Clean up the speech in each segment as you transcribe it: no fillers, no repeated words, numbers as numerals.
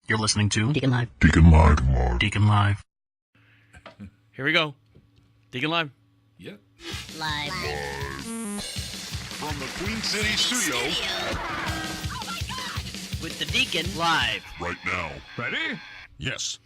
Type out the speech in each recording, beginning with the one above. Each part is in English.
You're listening to DeaconLive. DeaconLive. DeaconLive. Here we go. DeaconLive. Yep. Live. From the Queen City studio. With the Deacon live. Right now. Ready? Yes.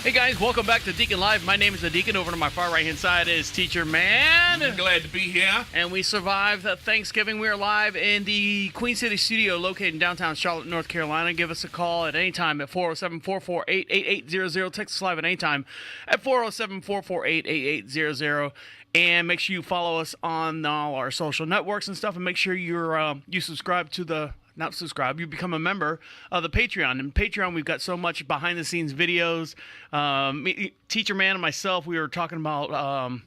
Hey guys, welcome back to Deacon Live. My name is the Deacon. Over to my far right-hand side is Teacher-man. Glad to be here. And we survived Thanksgiving. We are live in the Queen City studio located in downtown Charlotte, North Carolina. Give us a call at any time at 407-448-8800. Text us live at any time at 407-448-8800. And make sure you follow us on all our social networks and stuff. And make sure you subscribe to the... Not subscribe, you become a member of the Patreon. And Patreon, we've got so much behind-the-scenes videos. Teacher-man and myself, we were talking about one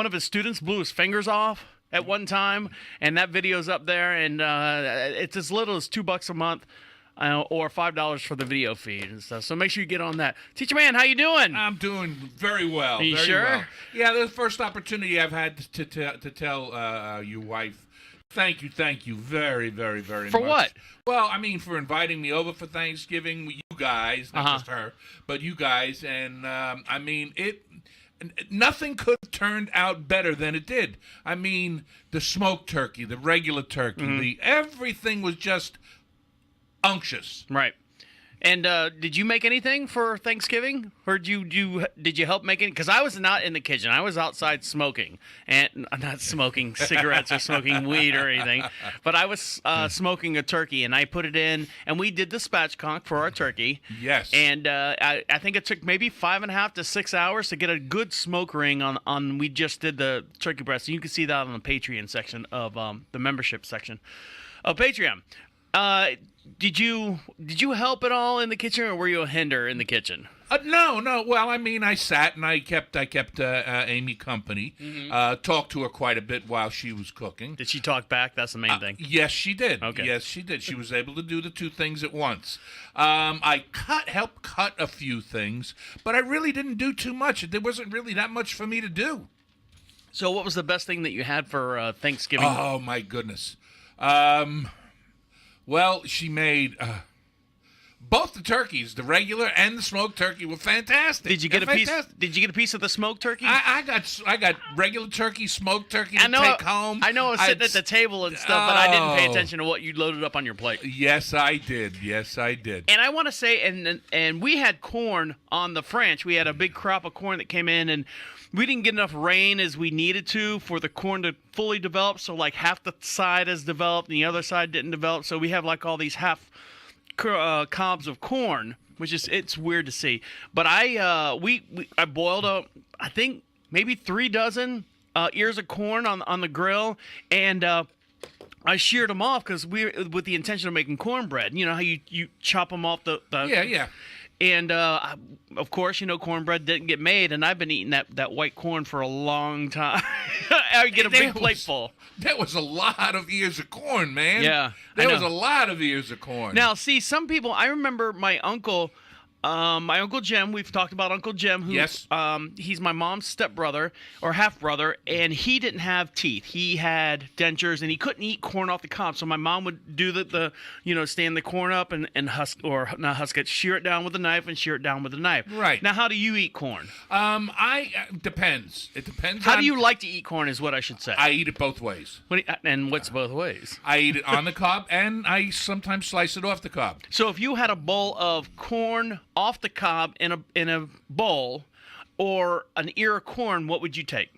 of his students blew his fingers off at one time, and that video's up there. And it's as little as $2 a month or $5 for the video feed and stuff. So make sure you get on that. Teacher-man, how you doing? I'm doing very well. Are you very sure? Well. Yeah, the first opportunity I've had to tell your wife. Thank you very, very, very much. For what? Well, I mean, for inviting me over for Thanksgiving, you guys, not just her, but you guys, and I mean, nothing could have turned out better than it did. I mean, the smoked turkey, the regular turkey, everything was just unctuous. Right. And did you make anything for Thanksgiving, or did you help make it? Because I was not in the kitchen; I was outside smoking, and not smoking cigarettes or smoking weed or anything. But I was smoking a turkey, and I put it in, and we did the spatchcock for our turkey. Yes. And I think it took maybe 5.5 to 6 hours to get a good smoke ring on. We just did the turkey breast, and you can see that on the Patreon section of the membership section of Patreon. Did you help at all in the kitchen, or were you a hinder in the kitchen? No. Well, I mean, I sat and I kept Amy company. Talked to her quite a bit while she was cooking. Did she talk back? That's the main thing. Yes, she did. Okay. Yes, she did. She was able to do the two things at once. I helped cut a few things, but I really didn't do too much. There wasn't really that much for me to do. So, what was the best thing that you had for Thanksgiving? Oh my goodness. Well, she made both the turkeys, the regular and the smoked turkey, were fantastic. Did you get a piece? Did you get a piece of the smoked turkey? I got regular turkey, smoked turkey to take home. I know I was sitting at the table and stuff, but I didn't pay attention to what you loaded up on your plate. Yes, I did. And I want to say, and we had corn on the French. We had a big crop of corn that came in, and we didn't get enough rain as we needed to for the corn to fully develop. So like half the side has developed and the other side didn't develop. So we have like all these half cobs of corn, which is, it's weird to see. But I boiled up, I think maybe 3 dozen ears of corn on the grill, and I sheared them off because with the intention of making cornbread. You know how you chop them off the yeah. And, of course, cornbread didn't get made, and I've been eating that white corn for a long time. I get a big plate full. That was a lot of ears of corn, man. Yeah, There was a lot of ears of corn. Now, see, some people, I remember my Uncle Jim, we've talked about Uncle Jim, who, yes. He's my mom's stepbrother, or half-brother, and he didn't have teeth. He had dentures, and he couldn't eat corn off the cob, so my mom would do stand the corn up and shear it down with a knife and shear it down with a knife. Right. Now, how do you eat corn? Depends. It depends How do you like to eat corn is what I should say. I eat it both ways. And what's both ways? I eat it on the cob, and I sometimes slice it off the cob. So if you had a bowl of corn off the cob in a bowl, or an ear of corn, what would you take?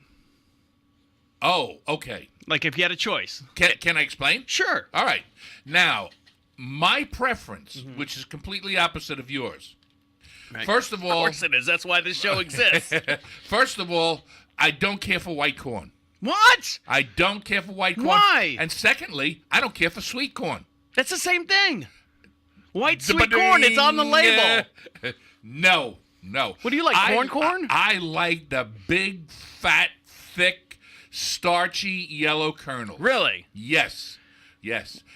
Oh, okay. Like if you had a choice. Can I explain? Sure. All right. Now, my preference, which is completely opposite of yours. Right. First of all, of course it is. That's why this show exists. First of all, I don't care for white corn. What? I don't care for white corn. Why? And secondly, I don't care for sweet corn. That's the same thing. White sweet corn, it's on the label. No. What do you like, corn? I like the big, fat, thick, starchy yellow kernel. Really? Yes.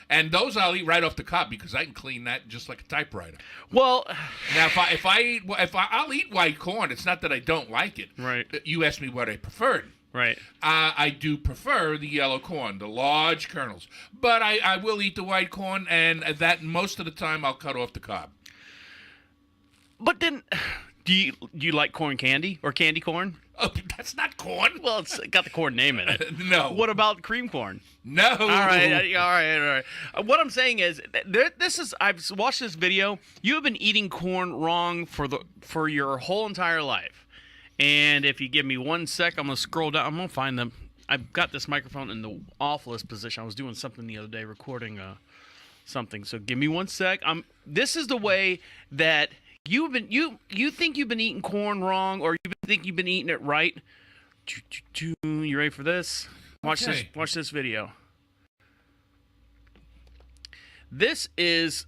And those I'll eat right off the cob because I can clean that just like a typewriter. Well, now I'll eat white corn. It's not that I don't like it. Right. You asked me what I preferred. Right. I do prefer the yellow corn, the large kernels. But I will eat the white corn, and that most of the time I'll cut off the cob. But then, do you like corn candy or candy corn? Oh, that's not corn. Well, it's got the corn name in it. No. What about cream corn? No. All right. What I'm saying is, I've watched this video. You have been eating corn wrong for your whole entire life. And if you give me 1 sec, I'm gonna scroll down. I'm gonna find them. I've got this microphone in the awfulest position. I was doing something the other day, recording something. So give me 1 sec. This is the way that you think you've been eating corn wrong, or you think you've been eating it right. You ready for this? Watch this. Watch this video. This is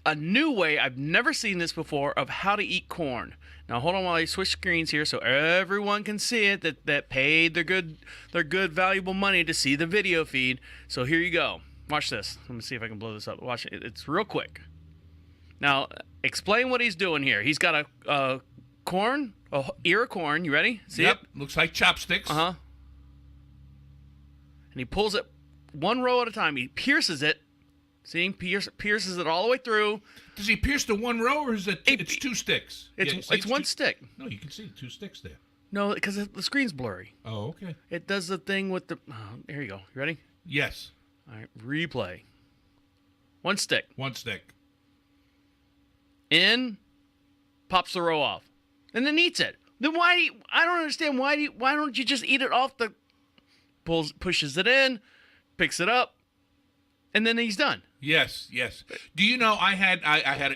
a new way, I've never seen this before, of how to eat corn. Now hold on while I switch screens here so everyone can see it that paid their good valuable money to see the video feed. So here you go. Watch this. Let me see if I can blow this up. Watch it. It's real quick. Now explain what he's doing here. He's got a corn, a ear of corn. You ready? See Yep. it? Looks like chopsticks. And he pulls it one row at a time. He pierces it. See, pierces it all the way through. Does he pierce the one row, or is it? It's two sticks. It's one stick. No, you can see 2 sticks there. No, because the screen's blurry. Oh, okay. It does the thing with the. Oh, there you go. You ready? Yes. All right. Replay. One stick. 1 stick. In. Pops the row off, and then eats it. Then I don't understand why don't you just eat it off the. Pushes it in, picks it up, and then he's done. Yes. Do you know I had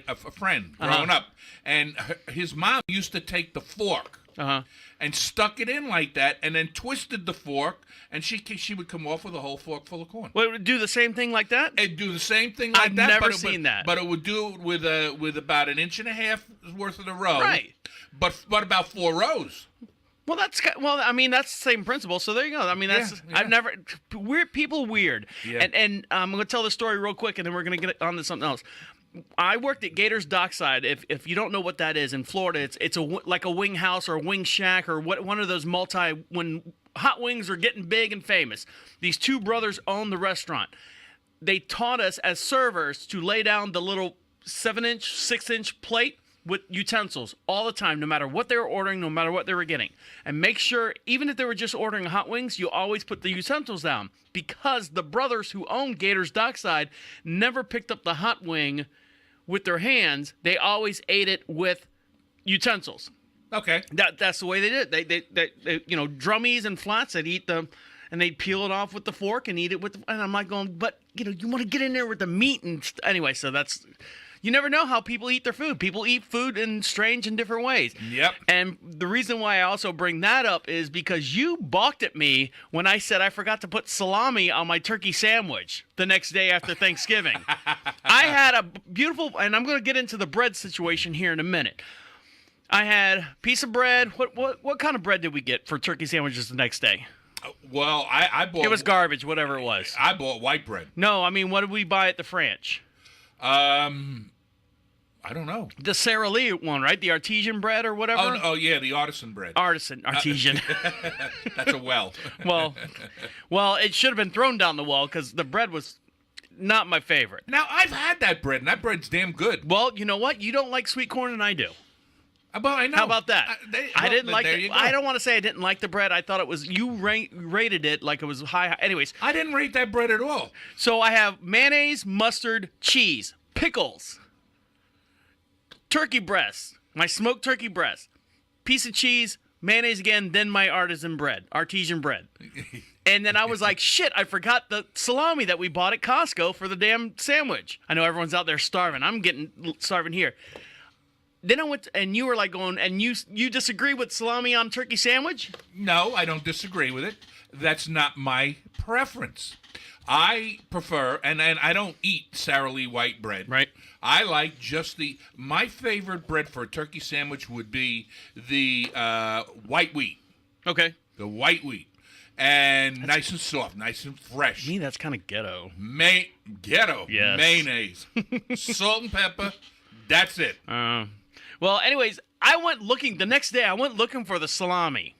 a friend growing up, and his mom used to take the fork and stuck it in like that, and then twisted the fork, and she would come off with a whole fork full of corn. Well, it would do the same thing like that? It'd do the same thing like I've that. never seen that. But it would do it with about 1.5 inches worth of the row. Right. But about 4 rows. Well, that's the same principle. So there you go. I mean, that's Yeah. I've never weird. Yeah. And I'm going to tell the story real quick, and then we're going to get on to something else. I worked at Gators Dockside. If you don't know what that is in Florida, it's like a wing house or a wing shack or one of those when hot wings are getting big and famous. These two brothers own the restaurant. They taught us as servers to lay down the little 7-inch, 6-inch plate with utensils all the time, no matter what they were ordering, no matter what they were getting. And make sure, even if they were just ordering hot wings, you always put the utensils down, because the brothers who owned Gators Dockside never picked up the hot wing with their hands. They always ate it with utensils. Okay. That's the way they did it. They drummies and flats, they'd eat them, and they'd peel it off with the fork and eat it and I'm like going, but you want to get in there with the meat anyway. So that's. You never know how people eat their food. People eat food in strange and different ways. Yep. And the reason why I also bring that up is because you balked at me when I said I forgot to put salami on my turkey sandwich the next day after Thanksgiving. I had a beautiful, and I'm going to get into the bread situation here in a minute. I had a piece of bread. What kind of bread did we get for turkey sandwiches the next day? Well, I bought. It was garbage, whatever it was. I bought white bread. No, I mean, what did we buy at the French? I don't know. The Sara Lee one, right? The artesian bread or whatever? Oh, yeah, the artisan bread. Artisan. That's a well. Well, it should have been thrown down the well because the bread was not my favorite. Now, I've had that bread, and that bread's damn good. Well, you know what? You don't like sweet corn, and I do. Well, I know. How about that? I didn't like it. I don't want to say I didn't like the bread. I thought it was, you rated it like it was high. Anyways. I didn't rate that bread at all. So I have mayonnaise, mustard, cheese, pickles, turkey breast, my smoked turkey breast, piece of cheese, mayonnaise again, then my artisan bread, artesian bread. And then I was like, shit, I forgot the salami that we bought at Costco for the damn sandwich. I know everyone's out there starving. I'm getting starving here. Then I went, and you were like going, and you disagree with salami on turkey sandwich? No, I don't disagree with it. That's not my preference. I prefer, and I don't eat Sara Lee white bread. Right. I like just my favorite bread for a turkey sandwich would be the white wheat. Okay. The white wheat. And nice and soft, nice and fresh. To me, that's kind of ghetto. Ghetto. Yes. Mayonnaise. Salt and pepper. That's it. Well, anyways, the next day I went looking for the salami.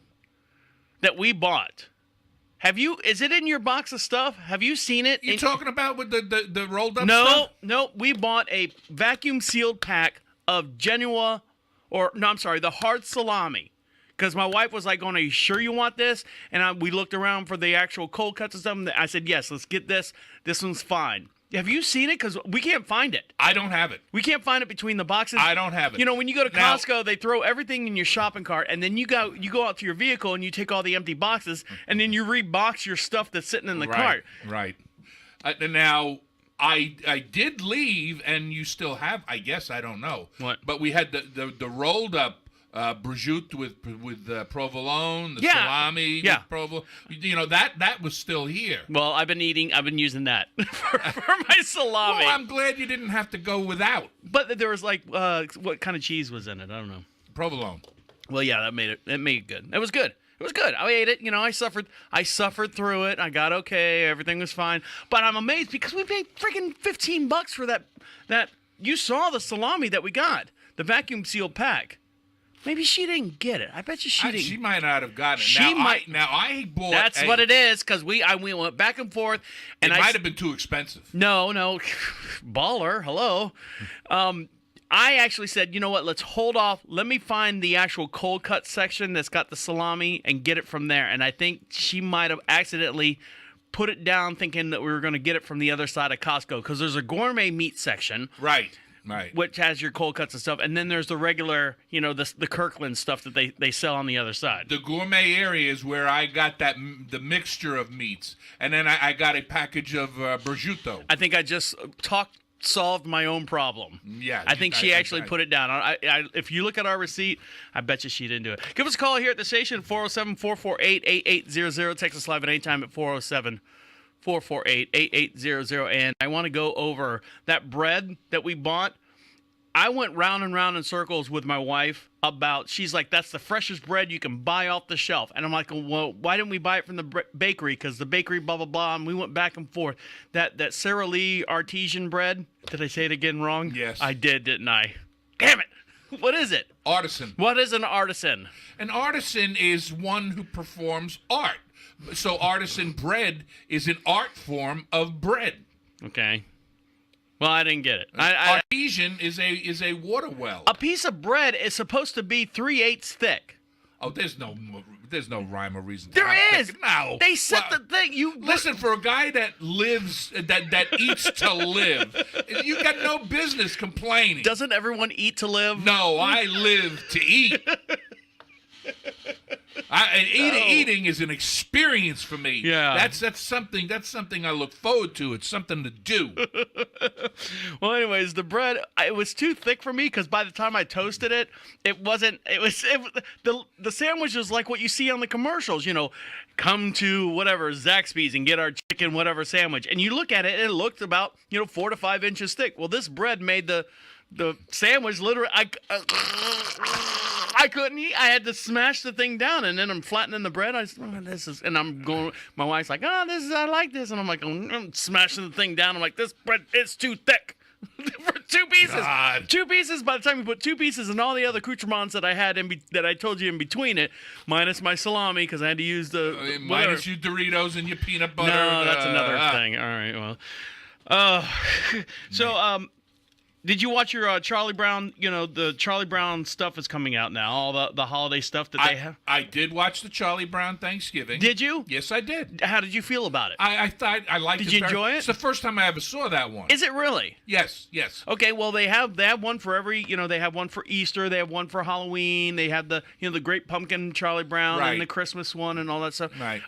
that we bought. Is it in your box of stuff? Have you seen it? You talking about with the rolled up stuff? No, we bought a vacuum sealed pack of the hard salami. Because my wife was like, are you sure you want this? And we looked around for the actual cold cuts and stuff. I said, yes, let's get this. This one's fine. Have you seen it? Because we can't find it. I don't have it. We can't find it between the boxes. I don't have it. You know, when you go to Costco, they throw everything in your shopping cart, and then you go out to your vehicle and you take all the empty boxes, and then you rebox your stuff that's sitting in the cart. Right. Now, I did leave, and you still have. I guess I don't know. What? But we had the rolled up. Prosciutto with provolone, the salami with provolone. You know, that was still here. Well, I've been using that for my salami. Well, I'm glad you didn't have to go without. But there was what kind of cheese was in it? I don't know. Provolone. Well, yeah, it made it good. It was good. It was good. I ate it. You know, I suffered through it. I got okay. Everything was fine. But I'm amazed because we paid freaking $15 for that. You saw the salami that we got, the vacuum sealed pack. Maybe she didn't get it. I bet you she didn't. She might not have gotten it. I bought. That's what it is, because we went back and forth, and it might have been too expensive. No, baller. Hello. I actually said, you know what? Let's hold off. Let me find the actual cold cut section that's got the salami and get it from there. And I think she might have accidentally put it down, thinking that we were going to get it from the other side of Costco, because there's a gourmet meat section. Right. Which has your cold cuts and stuff. And then there's the regular, you know, the Kirkland stuff that they sell on the other side. The gourmet area is where I got the mixture of meats. And then I got a package of prosciutto. I think I just solved my own problem. Yeah. I think she actually put it down. If you look at our receipt, I bet you she didn't do it. Give us a call here at the station, 407-448-8800. Text us live at any time at 407-448-8800. And I want to go over that bread that we bought. I went round and round in circles with my wife she's like, that's the freshest bread you can buy off the shelf. And I'm like, well, why didn't we buy it from the bakery? Because the bakery, blah, blah, blah. And we went back and forth. That Sara Lee artesian bread. Did I say it again wrong? Yes. I did, didn't I? Damn it. What is it? Artisan. What is an artisan? An artisan is one who performs art. So artisan bread is an art form of bread. Okay. Well, I didn't get it. Artesian is a water well. A piece of bread is supposed to be 3/8 thick. Oh, there's no rhyme or reason. There is. No. They set the thing. Listen, for a guy that lives, that eats to live, you got no business complaining. Doesn't everyone eat to live? No, I live to eat. Eating is an experience for me. Yeah, that's something I look forward to. It's something to do. Well, anyways, the bread, it was too thick for me because by the time I toasted it, the sandwich was like what you see on the commercials. You know, come to whatever Zaxby's and get our chicken whatever sandwich, and you look at it, and it looked about 4 to 5 inches thick. Well, this bread made the sandwich literally. I couldn't eat. I had to smash the thing down, and then I'm flattening the bread. And I'm going. My wife's like, I like this, and I'm like, I'm smashing the thing down. I'm like, this bread is too thick for 2 pieces. God. 2 pieces. By the time you put 2 pieces and all the other accoutrements that I had that I told you in between it, minus my salami because I had to use the minus your Doritos and your peanut butter. No, that's another thing. All right, well, so did you watch your Charlie Brown? The Charlie Brown stuff is coming out now. All the holiday stuff that they have. I did watch the Charlie Brown Thanksgiving. Did you? Yes, I did. How did you feel about it? I thought I liked it. Did you enjoy it? It's the first time I ever saw that one. Is it really? Yes. Okay, well they have one for every. They have one for Easter. They have one for Halloween. They have the the Great Pumpkin Charlie Brown and the Christmas one and all that stuff. Right.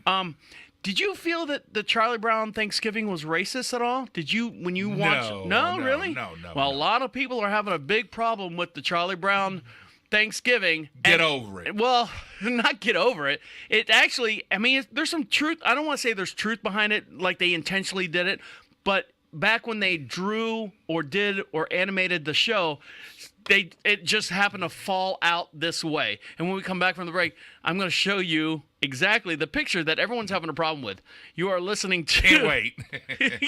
Did you feel that the Charlie Brown Thanksgiving was racist at all? Did you when you watched? No, really? No. Well, a lot of people are having a big problem with the Charlie Brown Thanksgiving. Get over it. Well, not get over it. It actually, there's some truth. I don't want to say there's truth behind it, like they intentionally did it, but back when they drew or did or animated the show, it just happened to fall out this way. And when we come back from the break, I'm going to show you exactly the picture that everyone's having a problem with. You are listening to. Can't wait.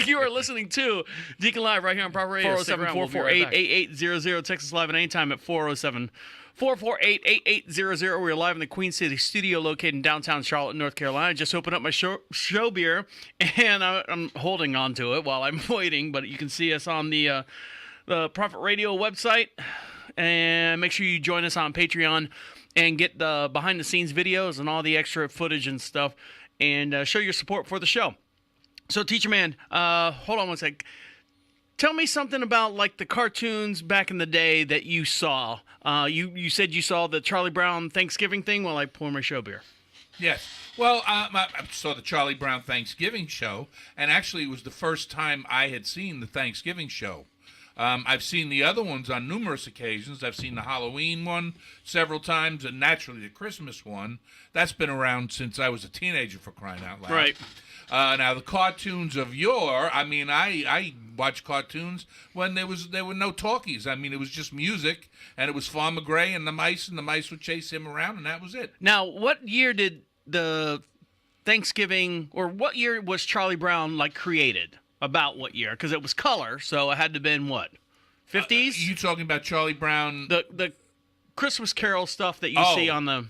You are listening to Deacon Live right here on Proper Radio. 407-448-8800. Text us live at any time at 407-448-8800. We're live in the Queen City studio located in downtown Charlotte, North Carolina. I just opened up my show beer, and I'm holding on to it while I'm waiting, but you can see us on the Prophet Radio website. And make sure you join us on Patreon and get the behind-the-scenes videos and all the extra footage and stuff, and show your support for the show. So, Teacher-man, hold on one sec. Tell me something about, like, the cartoons back in the day that you saw. You said you saw the Charlie Brown Thanksgiving thing while I pour my show beer. Yes. Well, I saw the Charlie Brown Thanksgiving show, and actually it was the first time I had seen the Thanksgiving show. I've seen the other ones on numerous occasions. I've seen the Halloween one several times, and naturally the Christmas one. That's been around since I was a teenager, for crying out loud. Right. Now, the cartoons of yore, I mean, I watched cartoons when there were no talkies. I mean, it was just music, and it was Farmer Gray and the mice would chase him around, and that was it. Now, what year did the Thanksgiving, or what year was Charlie Brown, like, created? About what year? Because it was color, so it had to have been what? 50s? You talking about Charlie Brown? The Christmas Carol stuff that you see on the...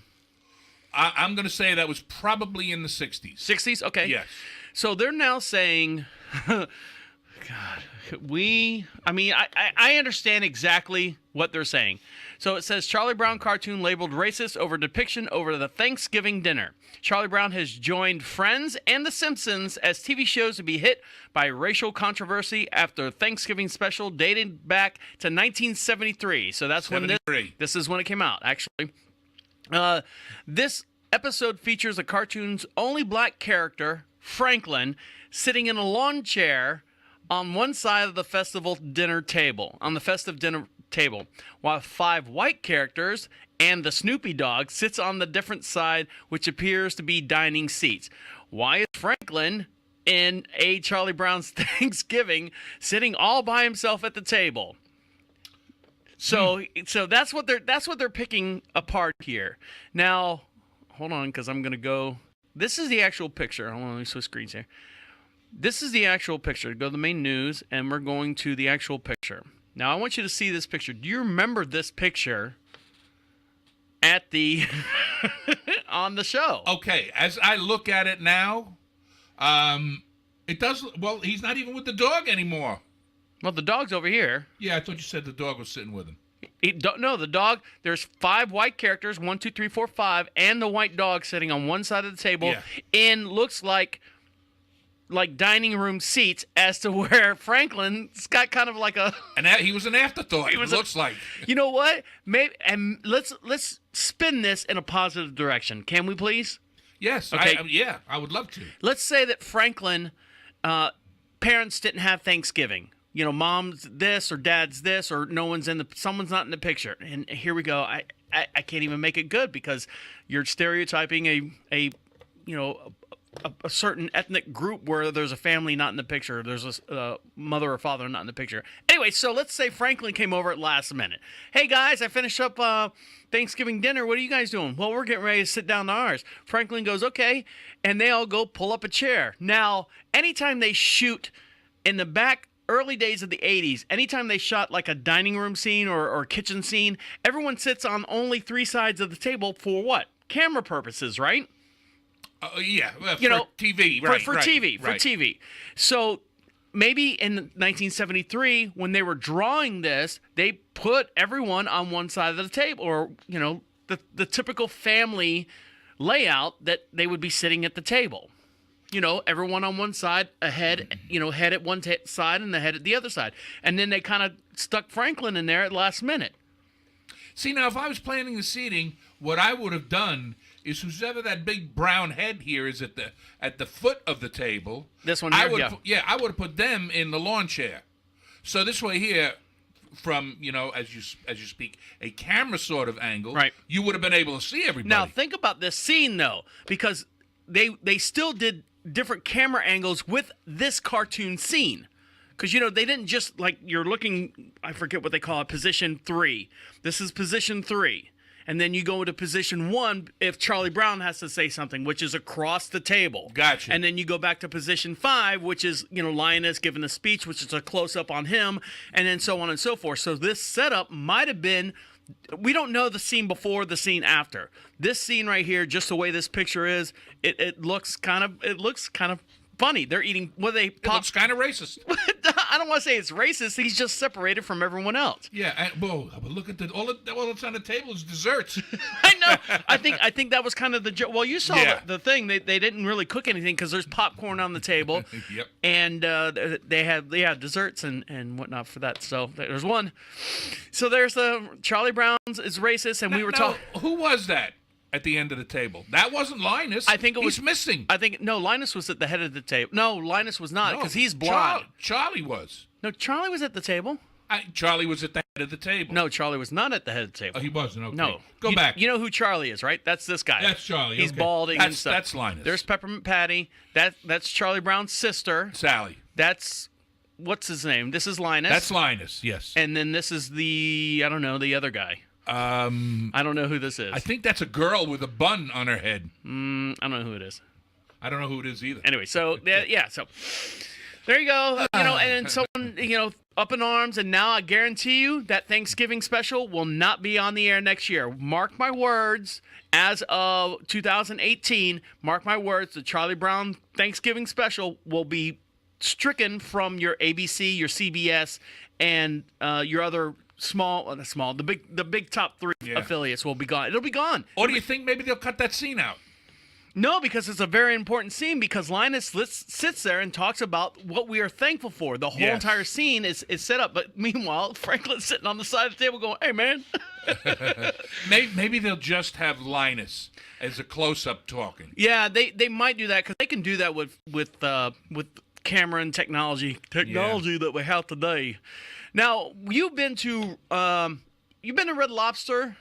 I'm going to say that was probably in the 60s. 60s? Okay. Yes. So they're now saying... God, I understand exactly what they're saying. So it says, Charlie Brown cartoon labeled racist over depiction over the Thanksgiving dinner. Charlie Brown has joined Friends and The Simpsons as TV shows to be hit by racial controversy after Thanksgiving special dated back to 1973. So that's when this is when it came out, actually. This episode features a cartoon's only black character, Franklin, sitting in a lawn chair on one side of the festive dinner table, while 5 white characters and the Snoopy dog sits on the different side, which appears to be dining seats. Why is Franklin in a Charlie Brown's Thanksgiving sitting all by himself at the table? So that's what they're picking apart here. Now, hold on, because I'm gonna go. This is the actual picture. Hold on, let me switch screens here. This is the actual picture. Go to the main news, and we're going to the actual picture. Now, I want you to see this picture. Do you remember this picture at the on the show? Okay, as I look at it now, it does. Well, he's not even with the dog anymore. Well, the dog's over here. Yeah, I thought you said the dog was sitting with him. No, the dog. There's 5 white characters, 1, 2, 3, 4, 5, and the white dog sitting on one side of the table, and looks like dining room seats, as to where Franklin's got kind of like a... And he was an afterthought, it looks like. You know what? Maybe, and let's spin this in a positive direction. Can we, please? Yes. Okay. I would love to. Let's say that Franklin, parents didn't have Thanksgiving. You know, mom's this or dad's this, or someone's not in the picture. And here we go. I can't even make it good because you're stereotyping a certain ethnic group where there's a family not in the picture. There's a mother or father not in the picture. Anyway, so let's say Franklin came over at last minute. Hey, guys, I finished up Thanksgiving dinner. What are you guys doing? Well, we're getting ready to sit down to ours. Franklin goes, okay, and they all go pull up a chair. Now, anytime they shoot in the back early days of the 80s, anytime they shot like a dining room scene or kitchen scene, everyone sits on only 3 sides of the table for what? Camera purposes, right? TV, right? For TV. So maybe in 1973, when they were drawing this, they put everyone on one side of the table, or the typical family layout that they would be sitting at the table. Everyone on one side, head at one side and the head at the other side, and then they kind of stuck Franklin in there at last minute. See, now if I was planning the seating, what I would have done is whoever that big brown head here is at the foot of the table. This one here, I would have put them in the lawn chair. So this way here, from as you speak, a camera sort of angle, right? You would have been able to see everybody. Now think about this scene though, because they still did different camera angles with this cartoon scene. Because, they didn't just, you're looking, I forget what they call it, position 3. This is position 3. and then you go into position 1 if Charlie Brown has to say something, which is across the table. Gotcha. And then you go back to position 5, which is, Linus giving the speech, which is a close-up on him, and then so on and so forth. So this setup might have been, we don't know the scene before, the scene after. This scene right here, just the way this picture is, it looks kind of funny. They're eating, It looks kind of racist. I don't want to say it's racist. He's just separated from everyone else. Yeah, but look at all that's on the table is desserts. I know. I think that was kind of the joke. Well, you saw Yeah. the thing. They didn't really cook anything because there's popcorn on the table. Yep. And they had desserts and whatnot for that. So there's one. So there's the Charlie Brown's is racist, and we were talking. Who was that at the end of the table? That wasn't Linus. I think he's missing. I think no. Linus was at the head of the table. No, Linus was not because he's blonde. Charlie was. No, Charlie was at the table. Charlie was at the head of the table. No, Charlie was not at the head of the table. Oh, he wasn't. Okay. No. Go back. You know who Charlie is, right? That's this guy. That's Charlie. He's okay. balding and stuff. That's Linus. There's Peppermint Patty. That's Charlie Brown's sister. Sally. That's what's his name? This is Linus. That's Linus. Yes. And then this is the the other guy. I don't know who this is. I think that's a girl with a bun on her head. I don't know who it is. I don't know who it is either. Anyway, so so there you go. And then someone up in arms, and now I guarantee you that Thanksgiving special will not be on the air next year. Mark my words. As of 2018, mark my words, the Charlie Brown Thanksgiving special will be stricken from your ABC, your CBS, and your other the big top 3 affiliates will be gone. It'll be gone. Or do you think maybe they'll cut that scene out? No, because it's a very important scene, because Linus sits there and talks about what we are thankful for. The whole entire scene is set up. But meanwhile, Franklin's sitting on the side of the table going, hey, man. Maybe they'll just have Linus as a close-up talking. Yeah, they might do that because they can do that with camera and technology that we have today. Now, you've been to Red Lobster?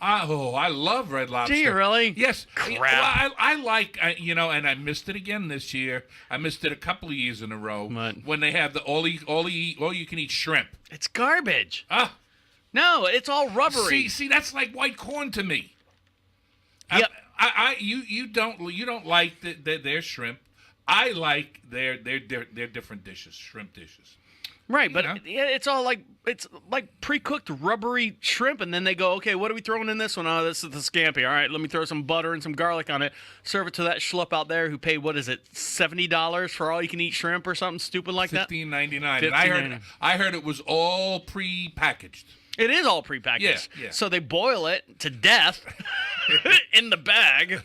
Oh, I love Red Lobster. Do you really? Yes. Crap. Well, I like, and I missed it again this year. I missed it a couple of years in a row when they have the all you can eat shrimp. It's garbage. Ah. No, it's all rubbery. See, that's like white corn to me. Yep. You don't like their shrimp. I like their different dishes, shrimp dishes. Right, but it's all like pre-cooked rubbery shrimp, and then they go, okay, what are we throwing in this one? Oh, this is the scampi. All right, let me throw some butter and some garlic on it. Serve it to that schlup out there who paid, what is it, $70 for all you can eat shrimp or something stupid like that? $15.99. And I heard it was all pre-packaged. It is all prepackaged. Yeah. So they boil it to death in the bag.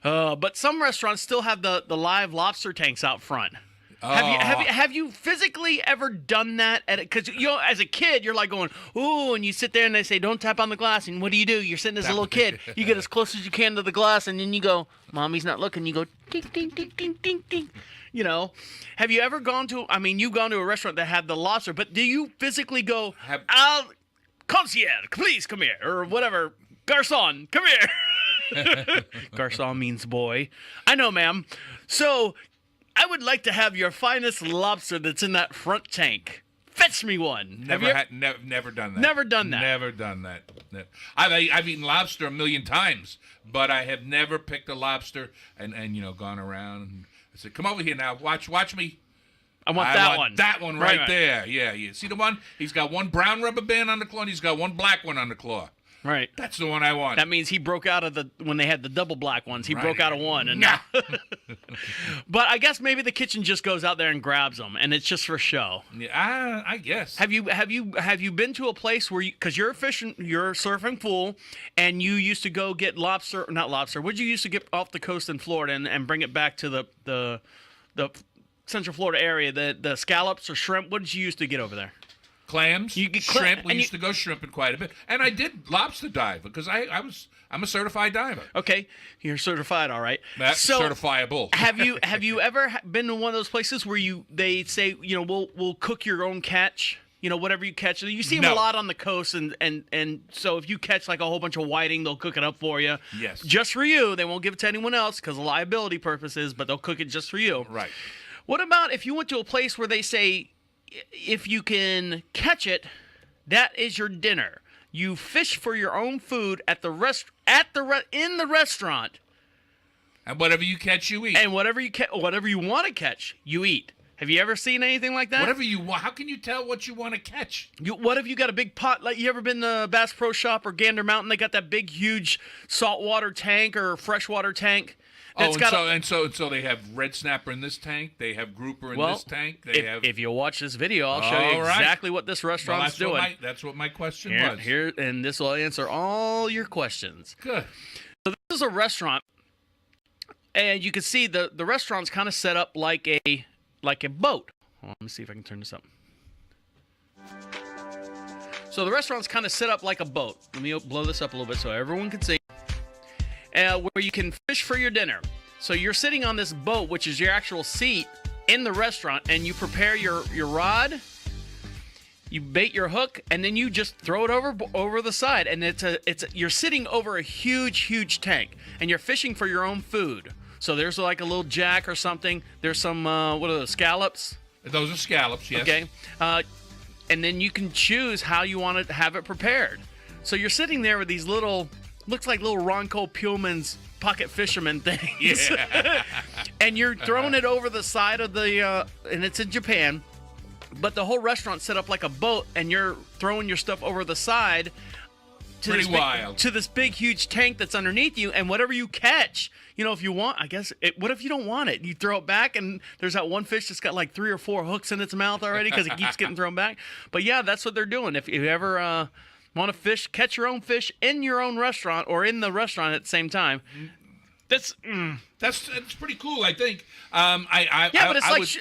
But some restaurants still have the live lobster tanks out front. Have you physically ever done that? Because as a kid, you're like going, ooh, and you sit there and they say, don't tap on the glass. And what do? You're sitting as a little kid. You get as close as you can to the glass, and then you go, Mommy's not looking. You go, ding, ding, ding, ding, ding, ding. Have you ever gone to? You've gone to a restaurant that had the lobster, but do you physically go, concierge, please come here, or whatever, garçon, come here. Garçon means boy. I know, ma'am. So I would like to have your finest lobster that's in that front tank. Fetch me one. Never done that. Never done that. Never done that. I've eaten lobster a million times, but I have never picked a lobster and gone around and I said, come over here now. Watch me. I want that one. That one right there. Yeah. See the one? He's got one brown rubber band on the claw and he's got one black one on the claw. Right. That's the one I want. That means he broke out of when they had the double black ones. He broke out of one. And nah. But I guess maybe the kitchen just goes out there and grabs them, and it's just for show. Yeah, I guess. Have you been to a place where because you're surfing pool, and you used to go get not lobster. What'd you used to get off the coast in Florida and bring it back to the Central Florida area? The scallops or shrimp. What did you used to get over there? Clams, shrimp. We used to go shrimping quite a bit, and I did lobster dive because I'm a certified diver. Okay, you're certified, all right. That's certifiable. have you ever been to one of those places where they say we'll cook your own catch? Whatever you catch. You see them a lot on the coast, and so if you catch like a whole bunch of whiting, they'll cook it up for you. Yes, just for you. They won't give it to anyone else because of liability purposes, but they'll cook it just for you. Right. What about if you went to a place where they say, if you can catch it, that is your dinner. You fish for your own food at the in the restaurant, And whatever you catch, you eat. and whatever you want to catch, you eat. Have you ever seen anything like that? Whatever you want. How can you tell what you want to catch? What if you got a big pot? Like, you ever been to Bass Pro Shop or Gander Mountain? They got that big, huge saltwater tank or freshwater tank. So they have red snapper in this tank. They have grouper in this tank. If you watch this video, I'll show you exactly what this restaurant's doing. That's what my question was. Here, and this will answer all your questions. Good. So this is a restaurant, and you can see the restaurant's kind of set up like a boat. Let me see if I can turn this up. So the restaurant's kind of set up like a boat. Let me blow this up a little bit so everyone can see. Where you can fish for your dinner. So you're sitting on this boat, which is your actual seat in the restaurant, and you prepare your rod, you bait your hook, and then you just throw it over the side. And you're sitting over a huge tank, and you're fishing for your own food. So there's like a little jack or something. There's some what are those, scallops? Those are scallops, yes. Okay. And then you can choose how you want to have it prepared. So you're sitting there with these looks like little Ronco Pullman's pocket fisherman things. Yeah. And you're throwing it over the side of and it's in Japan, but the whole restaurant's set up like a boat, and you're throwing your stuff over the side to this big, huge tank that's underneath you, and whatever you catch, if you want, I guess, what if you don't want it? You throw it back, and there's that one fish that's got like 3 or 4 hooks in its mouth already because it keeps getting thrown back. But yeah, that's what they're doing. If you ever want to catch your own fish in your own restaurant or in the restaurant at the same time, that's pretty cool, I think. But it's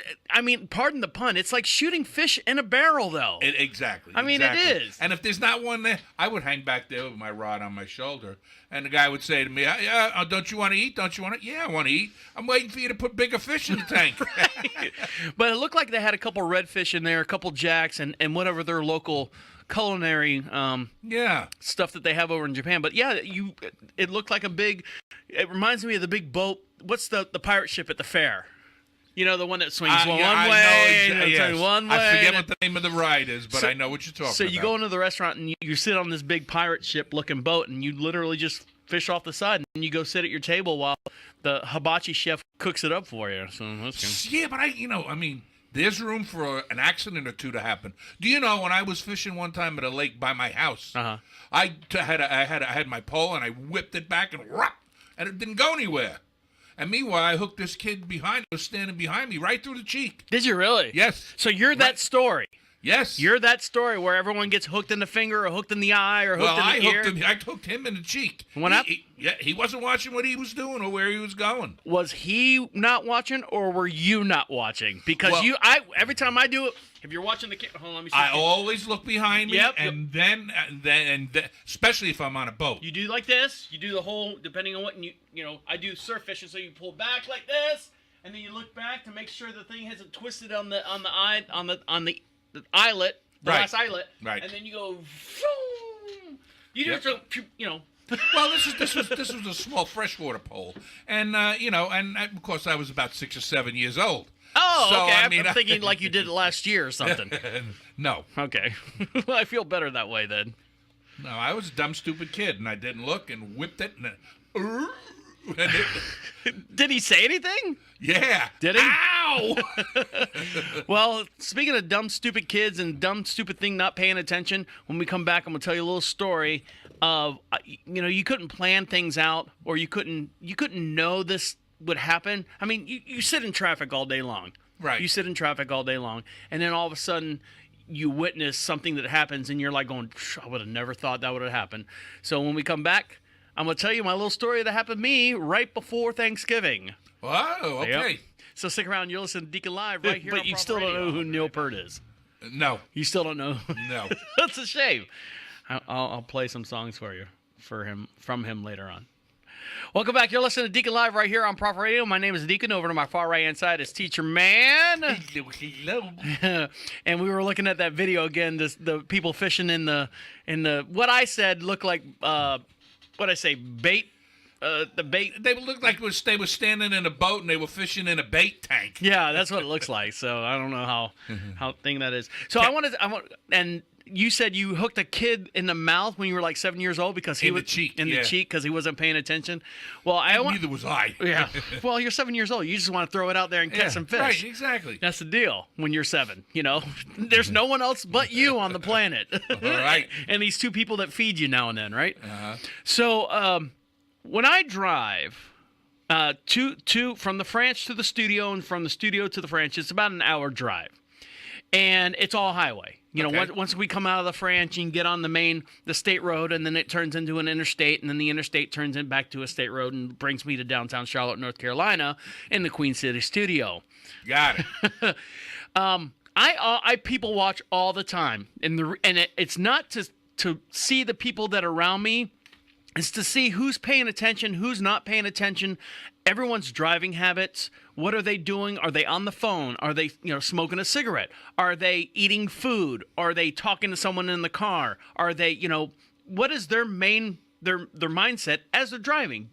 pardon the pun, it's like shooting fish in a barrel, though. Exactly. It is. And if there's not one there, I would hang back there with my rod on my shoulder, and the guy would say to me, "Yeah, don't you want to eat? Don't you want to?" "Yeah, I want to eat. I'm waiting for you to put bigger fish in the tank." But it looked like they had a couple redfish in there, a couple jacks, and whatever their local culinary stuff that they have over in Japan. But yeah, it looked like it reminds me of the big boat. What's the pirate ship at the fair? The one that swings one way. I forget what the name of the ride is, but I know what you're talking about. So you go into the restaurant and you sit on this big pirate ship looking boat, and you literally just fish off the side, and you go sit at your table while the hibachi chef cooks it up for you. So that's good. Yeah, but there's room for an accident or two to happen. Do you know, when I was fishing one time at a lake by my house, I had my pole, and I whipped it back, and it didn't go anywhere. And meanwhile, I hooked this kid was standing behind me right through the cheek. Did you really? Yes. So you're that story. Yes. You're that story where everyone gets hooked in the finger or hooked in the eye or hooked in the ear. I hooked him in the cheek. He wasn't watching what he was doing or where he was going. Was he not watching, or were you not watching? Because every time I do it, if you're watching the camera, hold on, let me see. I always look behind me, and then, especially if I'm on a boat. You do like this. You do the whole, depending on what I do surf fishing, so you pull back like this, and then you look back to make sure the thing hasn't twisted on the eyelet, last eyelet, right? And then you go, you do Well, this was a small freshwater pole, and and of course I was about 6 or 7 years old. Oh, so, okay. I'm thinking like you did it last year or something. No. Okay. Well, I feel better that way then. No, I was a dumb, stupid kid, and I didn't look and whipped it, Did he say anything? Yeah. Did he? Ow! Well, speaking of dumb, stupid kids and dumb, stupid thing not paying attention, when we come back, I'm going to tell you a little story of, you couldn't plan things out, or you couldn't know this would happen. I mean, you sit in traffic all day long. Right. You sit in traffic all day long, and then all of a sudden you witness something that happens, and you're like going, I would have never thought that would have happened. So when we come back, I'm going to tell you my little story that happened to me right before Thanksgiving. Oh, okay. Yep. So stick around. You're listening to Deacon Live right here. But you still Radio. Don't know who Neil Peart is. No. You still don't know? No. That's a shame. I'll play some songs for you from him later on. Welcome back. You're listening to Deacon Live right here on Proper Radio. My name is Deacon. Over to my far right hand side is Teacher-man. Hello. And we were looking at that video again. The people fishing in the what I said looked like what I say bait the bait. They looked like they were standing in a boat and they were fishing in a bait tank. Yeah, that's what it looks like. So I don't know how thing that is. So I want, and you said you hooked a kid in the mouth when you were like 7 years old because he was in the cheek because he wasn't paying attention. Well, neither was I. Yeah. Well, you're 7 years old. You just want to throw it out there and catch some fish. Right, exactly. That's the deal when you're 7. There's no one else but you on the planet. All right. And these 2 people that feed you now and then, right? Uh-huh. So when I drive from the Franch to the studio and from the studio to the Franch, it's about an hour drive. And it's all highway. Once we come out of the Franch, you can get on the state road, and then it turns into an interstate, and then the interstate turns in back to a state road and brings me to downtown Charlotte, North Carolina, in the Queen City studio. Got it. I people watch all the time, and it's not to see the people that are around me. It's to see who's paying attention, who's not paying attention, everyone's driving habits. What are they doing? Are they on the phone? Are they, smoking a cigarette? Are they eating food? Are they talking to someone in the car? Are they, what is their mindset as they're driving?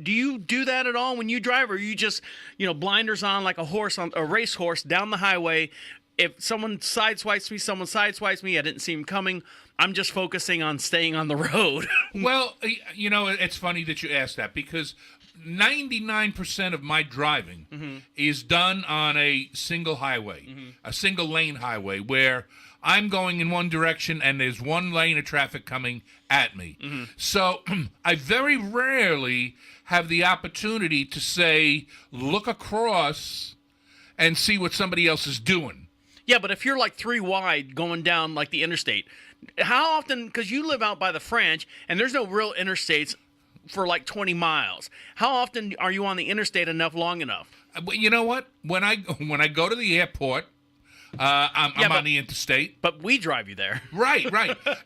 Do you do that at all when you drive, or are you just, blinders on like a racehorse down the highway? If someone sideswipes me, I didn't see him coming. I'm just focusing on staying on the road. Well, it's funny that you asked that because 99% of my driving is done on a single highway, a single lane highway where I'm going in one direction and there's one lane of traffic coming at me. So I very rarely have the opportunity to say, look across and see what somebody else is doing. Yeah, but if you're like 3 wide going down like the interstate, how often, because you live out by the Franch and there's no real interstates for like 20 miles. How often are you on the interstate long enough? You know what? When I go to the airport, I'm on the interstate. But we drive you there. Right.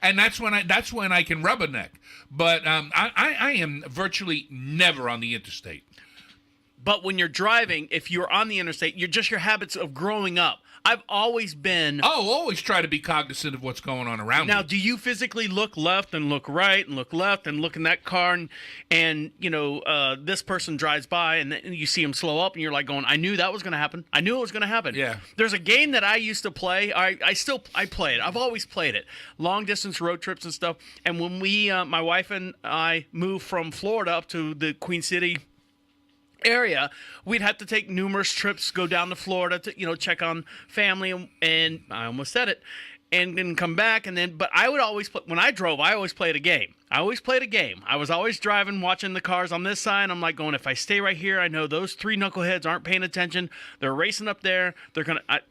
And that's when I can rubberneck. But I am virtually never on the interstate. But when you're driving, if you're on the interstate, your habits of growing up. I've always been... always try to be cognizant of what's going on around me. Now, do you physically look left and look right and look left and look in that car and this person drives by and then you see him slow up and you're like going, I knew that was going to happen. I knew it was going to happen. Yeah. There's a game that I used to play. I play it. I've always played it. Long distance road trips and stuff. And when my wife and I moved from Florida up to the Queen City area, we'd have to take numerous trips, go down to Florida to check on family, and I almost said it, and then come back, but I would always play. When I drove, I always played a game. I was always driving, watching the cars on this side. I'm like going, if I stay right here, I know those 3 knuckleheads aren't paying attention. They're racing up there.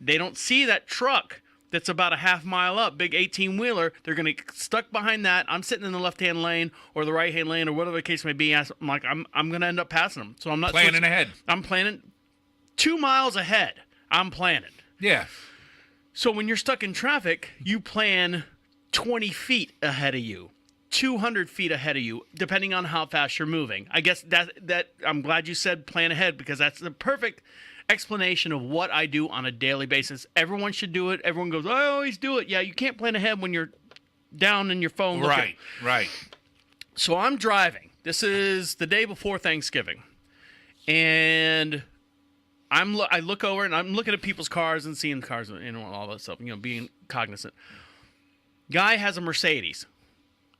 They don't see that truck that's about a half mile up, big 18-wheeler. They're going to get stuck behind that. I'm sitting in the left-hand lane or the right-hand lane or whatever the case may be. I'm like, I'm going to end up passing them. So I'm not planning ahead. I'm planning 2 miles ahead. I'm planning. Yeah. So when you're stuck in traffic, you plan 20 feet ahead of you, 200 feet ahead of you, depending on how fast you're moving. I guess that I'm glad you said plan ahead because that's the perfect explanation of what I do on a daily basis. Everyone should do it. Everyone goes, I always do it. Yeah, you can't plan ahead when you're down in your phone looking. Right. So I'm driving. This is the day before Thanksgiving. And I look over and I'm looking at people's cars and seeing cars and all that stuff, being cognizant. Guy has a Mercedes.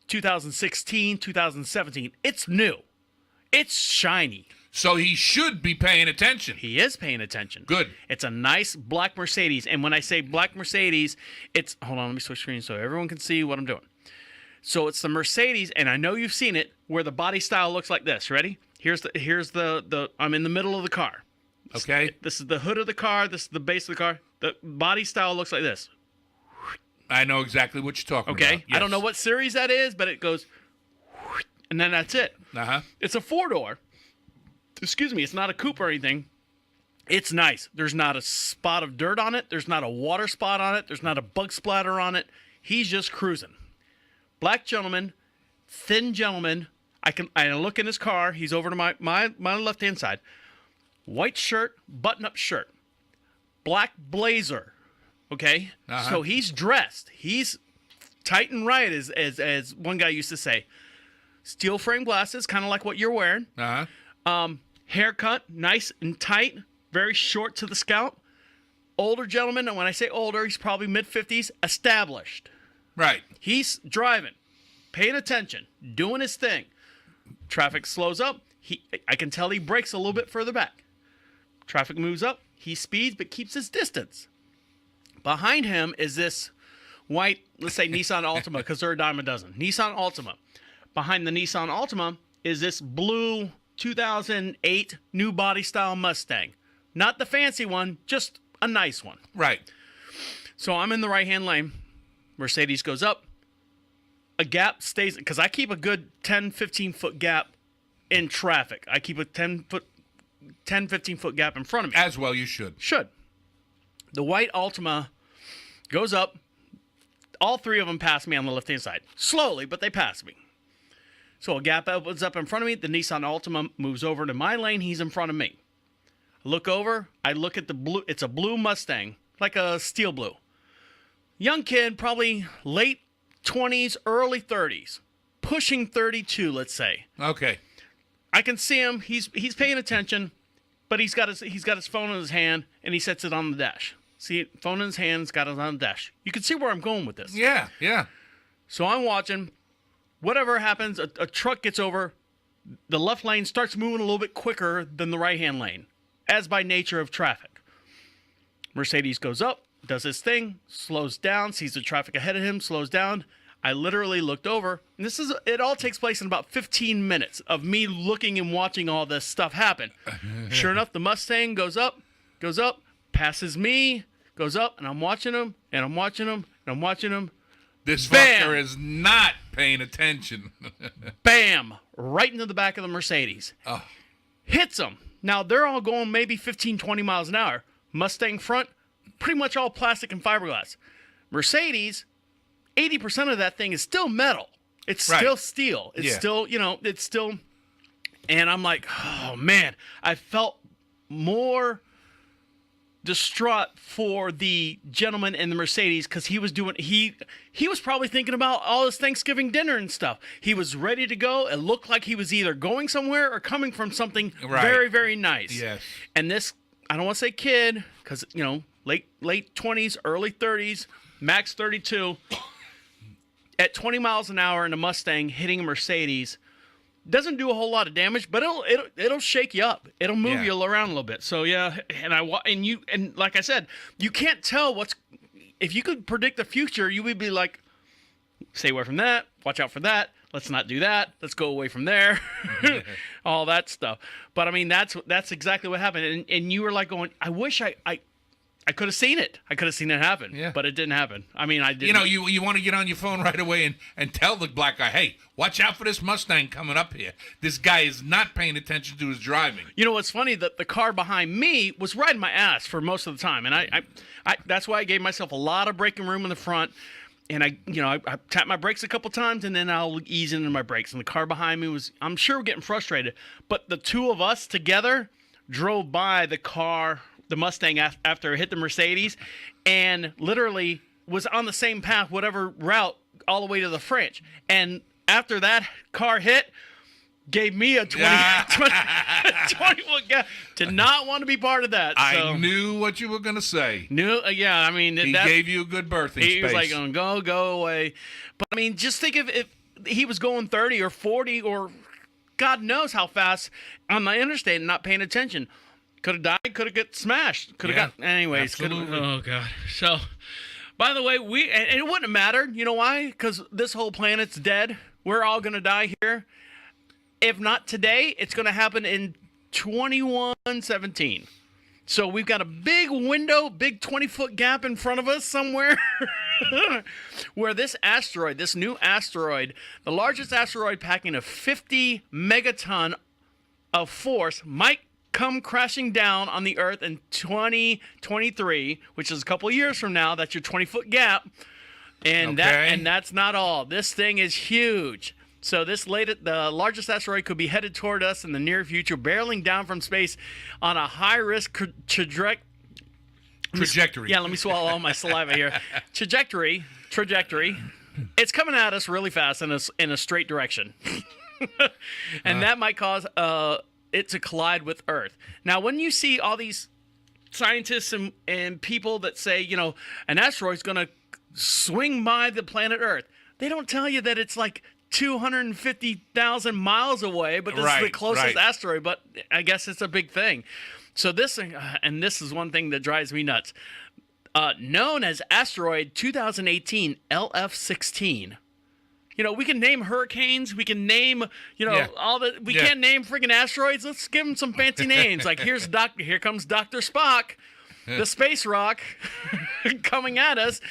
2016, 2017. It's new. It's shiny. So he should be paying attention. He is paying attention. Good. It's a nice black Mercedes. And when I say black Mercedes, it's... Hold on, let me switch screens so everyone can see what I'm doing. So it's the Mercedes, and I know you've seen it, where the body style looks like this. Ready? Here's the I'm in the middle of the car. Okay. This is the hood of the car. This is the base of the car. The body style looks like this. I know exactly what you're talking about. Okay. Yes. I don't know what series that is, but it goes... And then that's it. Uh-huh. It's a 4-door. Excuse me, it's not a coupe or anything. It's nice. There's not a spot of dirt on it. There's not a water spot on it. There's not a bug splatter on it. He's just cruising. Black gentleman, thin gentleman. I look in his car. He's over to my left-hand side. White shirt, button-up shirt. Black blazer. Okay? Uh-huh. So he's dressed. He's tight and right, as one guy used to say. steel frame glasses, kind of like what you're wearing. Haircut, nice and tight, very short to the scalp. Older gentleman, and when I say older, he's probably mid-50s, established. Right. He's driving, paying attention, doing his thing. Traffic slows up. I can tell he brakes a little bit further back. Traffic moves up. He speeds but keeps his distance. Behind him is this white, let's say Nissan Altima, because they're a dime a dozen. Nissan Altima. Behind the Nissan Altima is this blue 2008 new body style Mustang. Not the fancy one, just a nice one. Right. So I'm in the right-hand lane. Mercedes goes up. A gap stays, because I keep a good 10, 15-foot gap in traffic. I keep a 10, 15-foot gap in front of me. As well you should. Should. The white Altima goes up. All three of them pass me on the left-hand side. Slowly, but they pass me. So a gap opens up in front of me. The Nissan Altima moves over to my lane. He's in front of me. I look over. I look at the blue. It's a blue Mustang, like a steel blue. Young kid, probably late 20s, early 30s. Pushing 32, let's say. Okay. I can see him. He's paying attention, but he's got his phone in his hand, and he sets it on the dash. See, phone in his hand, he's got it on the dash. You can see where I'm going with this. Yeah, yeah. So I'm watching. Whatever happens, a truck gets over. The left lane starts moving a little bit quicker than the right-hand lane, as by nature of traffic. Mercedes goes up, does his thing, slows down, sees the traffic ahead of him, slows down. I literally looked over, and it all takes place in about 15 minutes of me looking and watching all this stuff happen. Sure enough, the Mustang goes up, passes me, goes up, and I'm watching him, and I'm watching him, and I'm watching him. This Bam! fucker is not paying attention. Bam! Right into the back of the Mercedes. Oh. Hits him. Now, they're all going maybe 15, 20 miles an hour. Mustang front, pretty much all plastic and fiberglass. Mercedes, 80% of that thing is still metal. It's still steel. It's still, it's still. And I'm like, oh, man. I felt more distraught for the gentleman in the Mercedes because he was probably thinking about all his Thanksgiving dinner and stuff. He was ready to go. It looked like he was either going somewhere or coming from something very, very nice. Yes. And this, I don't want to say kid, because, late 20s, early 30s, max 32, at 20 miles an hour in a Mustang hitting a Mercedes, doesn't do a whole lot of damage, but it'll shake you up. It'll move you around a little bit. So yeah, and like I said, you can't tell if you could predict the future, you would be like, stay away from that, watch out for that, let's not do that, let's go away from there, all that stuff. But I mean, that's exactly what happened, and you were like going, I wish I could have seen it. I could have seen it happen, but it didn't happen. I mean, I didn't. You want to get on your phone right away and tell the black guy, hey, watch out for this Mustang coming up here. This guy is not paying attention to his driving. You know what's funny? That the car behind me was riding my ass for most of the time, and I that's why I gave myself a lot of braking room in the front. And I tapped my brakes a couple times, and then I'll ease into my brakes. And the car behind me was, I'm sure, getting frustrated. But the two of us together drove by the Mustang after it hit the Mercedes, and literally was on the same path, whatever route, all the way to the French. And after that car hit, gave me a 20-foot gap. Did not want to be part of that. I knew what you were going to say. Yeah, I mean. He gave you a good birthing space. He was like, go away. But, I mean, just think if he was going 30 or 40 or God knows how fast on the interstate and not paying attention. Could have died, could have got smashed. Could have got... Anyways. Oh, God. So, by the way, and it wouldn't have mattered. You know why? Because this whole planet's dead. We're all going to die here. If not today, it's going to happen in 2117. So we've got a big window, big 20-foot gap in front of us somewhere where this new asteroid, the largest asteroid packing a 50 megaton of force, might come crashing down on the Earth in 2023, which is a couple of years from now. That's your 20-foot gap. And that's not all. This thing is huge. So the largest asteroid could be headed toward us in the near future, barreling down from space on a high-risk trajectory. Yeah, let me swallow all my saliva here. Trajectory. It's coming at us really fast in a straight direction. And that might cause it to collide with Earth. Now, when you see all these scientists and people that say, an asteroid's going to swing by the planet Earth, they don't tell you that it's like 250,000 miles away, but this is the closest asteroid. But I guess it's a big thing. So this thing, and this is one thing that drives me nuts, known as asteroid 2018 LF16. We can name hurricanes. We can name, all the. We can't name freaking asteroids. Let's give them some fancy names. Like here comes Dr. Spock, the space rock, coming at us.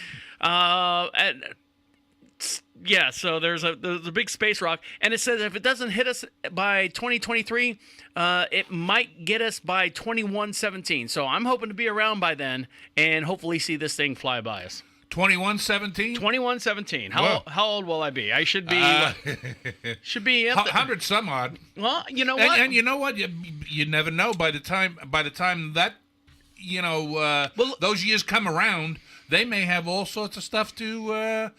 So there's a big space rock, and it says if it doesn't hit us by 2023, it might get us by 2117. So I'm hoping to be around by then, and hopefully see this thing fly by us. 2117? 2117. How old will I be? I should be 100 some odd. Well, you know what? And you know what? You never know. By the time that those years come around, they may have all sorts of stuff to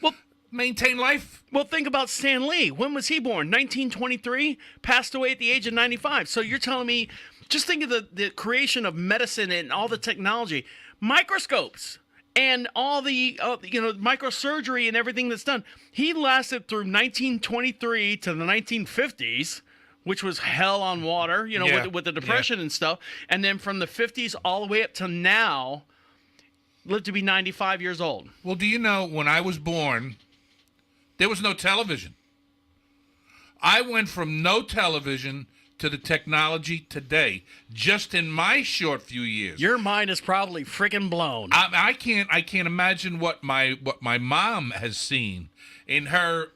maintain life. Well, think about Stan Lee. When was he born? 1923. Passed away at the age of 95. So you're telling me, just think of the creation of medicine and all the technology, microscopes. And all the, microsurgery and everything that's done. He lasted through 1923 to the 1950s, which was hell on water, with the Depression and stuff. And then from the 50s all the way up to now, lived to be 95 years old. Well, do you know, when I was born, there was no television. I went from no television to the technology today, just in my short few years. Your mind is probably freaking blown. I can't imagine what my mom has seen in her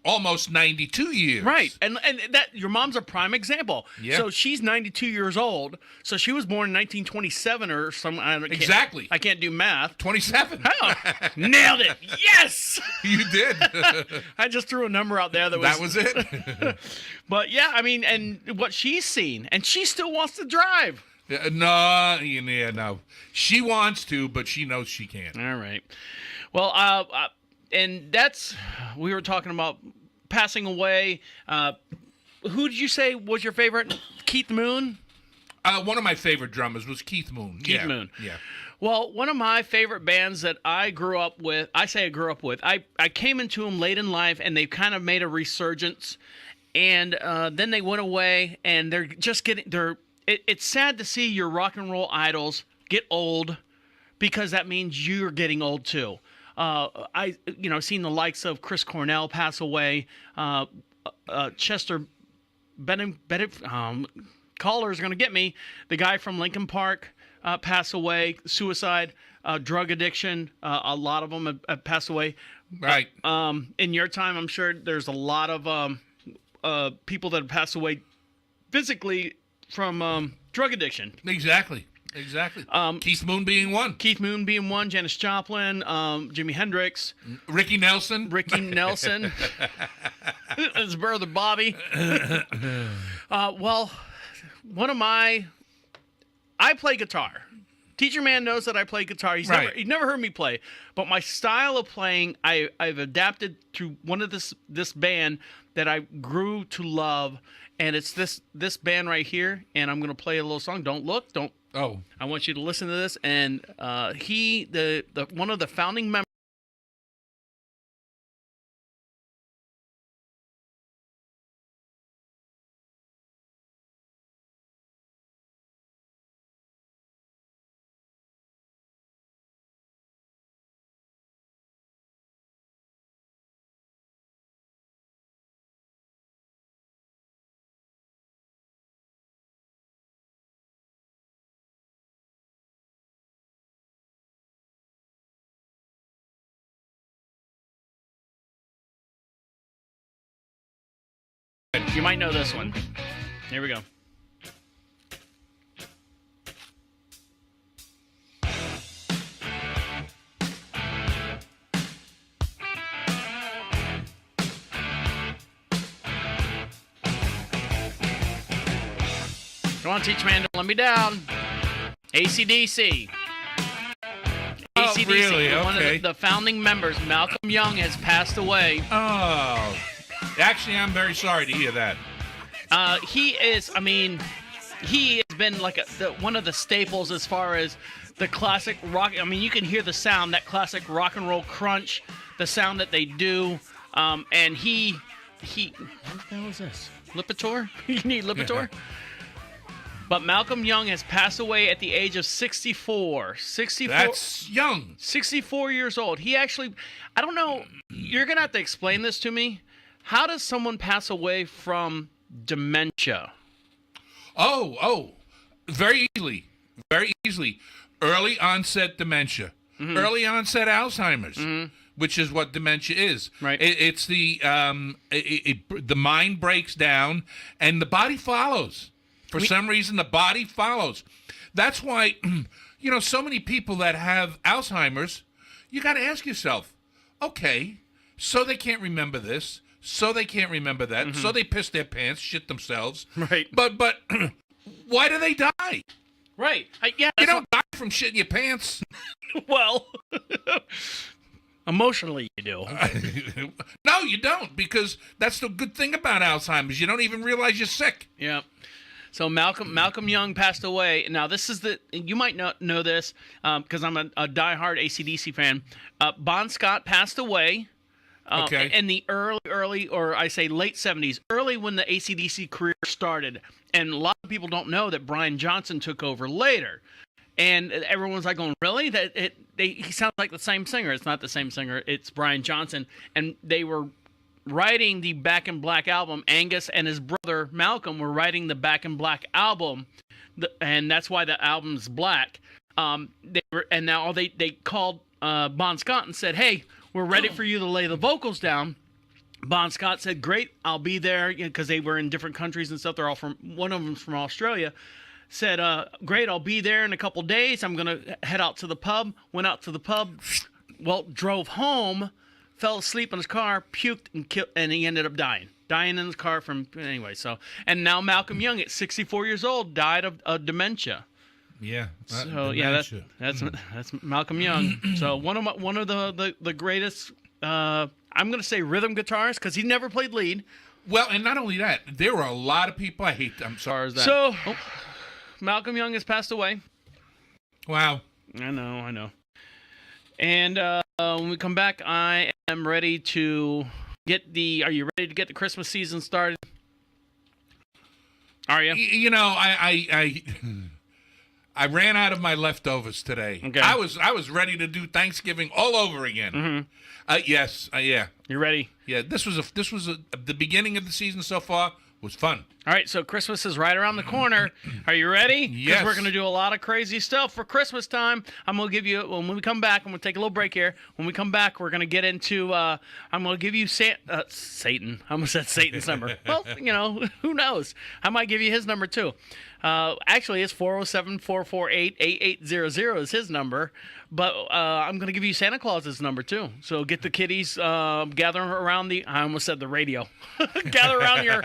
almost 92 years. Right, and that your mom's a prime example. Yeah. So she's 92 years old. So she was born in 1927 or some. Exactly. I can't do math. 27. Oh, nailed it! Yes. You did. I just threw a number out there that was it. But yeah, I mean, and what she's seen, and she still wants to drive. No. She wants to, but she knows she can't. All right. Well, and we were talking about passing away. Who did you say was your favorite? Keith Moon? One of my favorite drummers was Keith Moon. Keith Moon. Yeah. Well, one of my favorite bands that I grew up with, I came into them late in life, and they've kind of made a resurgence. And then they went away, and they're just it's sad to see your rock and roll idols get old, because that means you're getting old too. I seen the likes of Chris Cornell pass away, Chester Bennett, caller's gonna get me. The guy from Linkin Park pass away, suicide, drug addiction. A lot of them have passed away. Right. In your time, I'm sure there's a lot of people that have passed away physically from drug addiction. Exactly. Keith Moon being one. Janis Joplin, Jimi Hendrix. Ricky Nelson. His brother Bobby. Well, I play guitar. Teacher-man knows that I play guitar. He's never heard me play. But my style of playing, I've adapted to one of this band that I grew to love. And it's this band right here. And I'm going to play a little song. Don't look. Oh. I want you to listen to this. And one of the founding members. You might know this one. Here we go. Come on, Teacher-man, don't let me down. AC/DC. AC/DC. Really? One Okay. of the founding members, Malcolm Young, has passed away. Oh. Actually, I'm very sorry to hear that. He is. I mean, he has been like one of the staples as far as the classic rock. I mean, you can hear the sound, that classic rock and roll crunch, the sound that they do. And he. What the hell is this? Lipitor? You need Lipitor? But Malcolm Young has passed away at the age of 64. 64. That's young. 64 years old. He actually, I don't know, you're going to have to explain this to me. How does someone pass away from dementia? Oh, very easily. Very easily. Early onset dementia. Mm-hmm. Early onset Alzheimer's. Mm-hmm. Which is what dementia is. Right. It's the mind breaks down and the body follows. For some reason, the body follows. That's why, so many people that have Alzheimer's, you got to ask yourself, okay, so they can't remember this, so they can't remember that, so they piss their pants, shit themselves. Right. But why do they die? Right. You don't die from shitting your pants. Well, emotionally you do. No, you don't, because that's the good thing about Alzheimer's. You don't even realize you're sick. Yeah. So Malcolm Young passed away. Now, this is you might not know this because I'm a diehard AC/DC fan. Bon Scott passed away in the early, or I say late 70s, early when the AC/DC career started. And a lot of people don't know that Brian Johnson took over later. And everyone's like going, really? He sounds like the same singer. It's not the same singer. It's Brian Johnson. And they were writing the Back in Black album. Angus and his brother Malcolm were writing the Back in Black album, and that's why the album's black. They called Bon Scott and said, "Hey, we're ready for you to lay the vocals down." Bon Scott said, "Great, I'll be there," because they were in different countries and stuff. They're all one of them's from Australia. Said, "Great, I'll be there in a couple days. I'm gonna head out to the pub." Went out to the pub. Well, drove home. Fell asleep in his car, puked, and he ended up dying in his car anyway. So, and now Malcolm Young at 64 years old died of dementia. Yeah. So dementia. That's Malcolm Young. So one of the greatest. I'm going to say rhythm guitarists because he never played lead. Well, and not only that, there were a lot of people I hate. I'm sorry. So Malcolm Young has passed away. Wow. I know. And when we come back, I am ready to are you ready to get the Christmas season started? Are you? I ran out of my leftovers today. Okay. I was ready to do Thanksgiving all over again. Mm-hmm. Yes. Yeah. You ready? Yeah. This was the beginning of the season so far was fun. All right, so Christmas is right around the corner. Are you ready? Yes. Because we're going to do a lot of crazy stuff for Christmas time. I'm going to give you, when we come back, I'm going to take a little break here. When we come back, we're going to get into, I'm going to give you Satan. I almost said Satan's number. Well, who knows? I might give you his number too. Actually, it's 407-448-8800 is his number. But I'm going to give you Santa Claus's number too. So get the kiddies, gather around I almost said the radio. Gather around your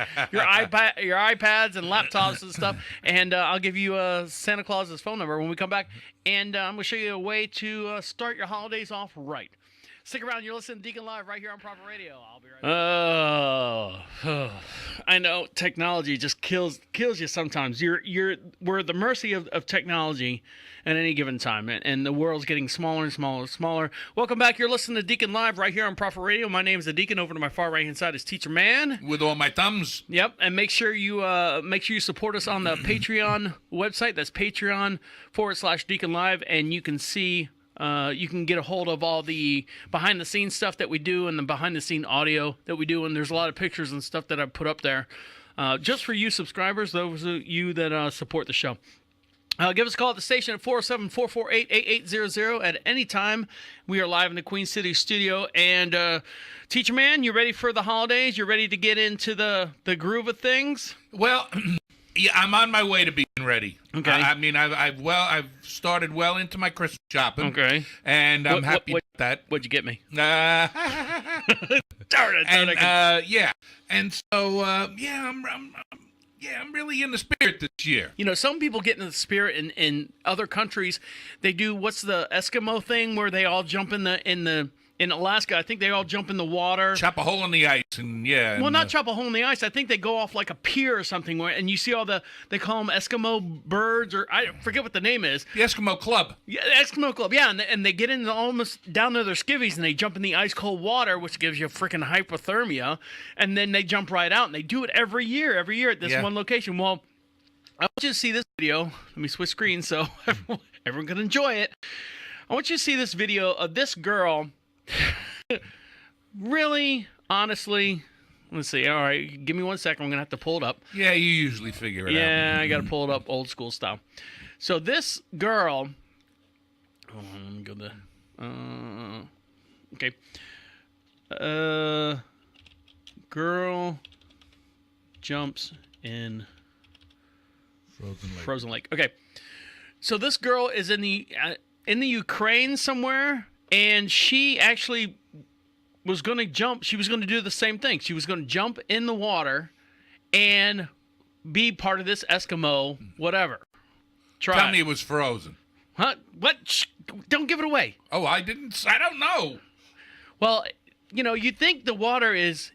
iPads and laptops and stuff. And I'll give you Santa Claus's phone number when we come back. And I'm going to show you a way to start your holidays off right. Stick around. You're listening to Deacon Live right here on Proper Radio. I'll be right back. I know technology just kills you sometimes. We're at the mercy of technology at any given time, and the world's getting smaller and smaller and smaller. Welcome back. You're listening to Deacon Live right here on Proper Radio. My name is the Deacon. Over to my far right hand side is Teacher-man. With all my thumbs. Yep, and make sure you support us on the Patreon website. That's Patreon.com/DeaconLive, and you can see. You can get a hold of all the behind-the-scenes stuff that we do and the behind-the-scene audio that we do, and there's a lot of pictures and stuff that I put up there just for you subscribers, those of you that support the show. Give us a call at the station at 407-448-8800 at any time. We are live in the Queen City studio. And Teacher-man, you ready for the holidays? You ready to get into the groove of things? Well, yeah, I'm on my way to being ready. Okay. I've started well into my Christmas shopping. Okay. And I'm happy with that. What'd you get me? Darn it. Yeah. And so, I'm really in the spirit this year. Some people get in the spirit in other countries. They do what's the Eskimo thing where they all jump in the in Alaska, I think they all jump in the water. Chop a hole in the ice and yeah. Well, not chop a hole in the ice. I think they go off like a pier or something, and you see all they call them Eskimo birds, or I forget what the name is. The Eskimo Club. Yeah, the Eskimo Club. Yeah, and they get in almost down to their skivvies, and they jump in the ice cold water, which gives you freaking hypothermia, and then they jump right out, and they do it every year at this one location. Well, I want you to see this video. Let me switch screens so everyone can enjoy it. I want you to see this video of this girl. Really, honestly, let's see. All right, give me 1 second. I'm going to have to pull it up. Yeah, you usually figure it out. Yeah, I got to pull it up old school style. So this girl. Oh, let me go to. Okay. Girl jumps in Frozen Lake. Okay. So this girl is in the Ukraine somewhere, and she actually was going to jump. She was going to do the same thing. She was going to jump in the water and be part of this Eskimo whatever. Tell me it was frozen. Huh? What? Shh, don't give it away. Oh, I don't know. Well, you'd think the water is.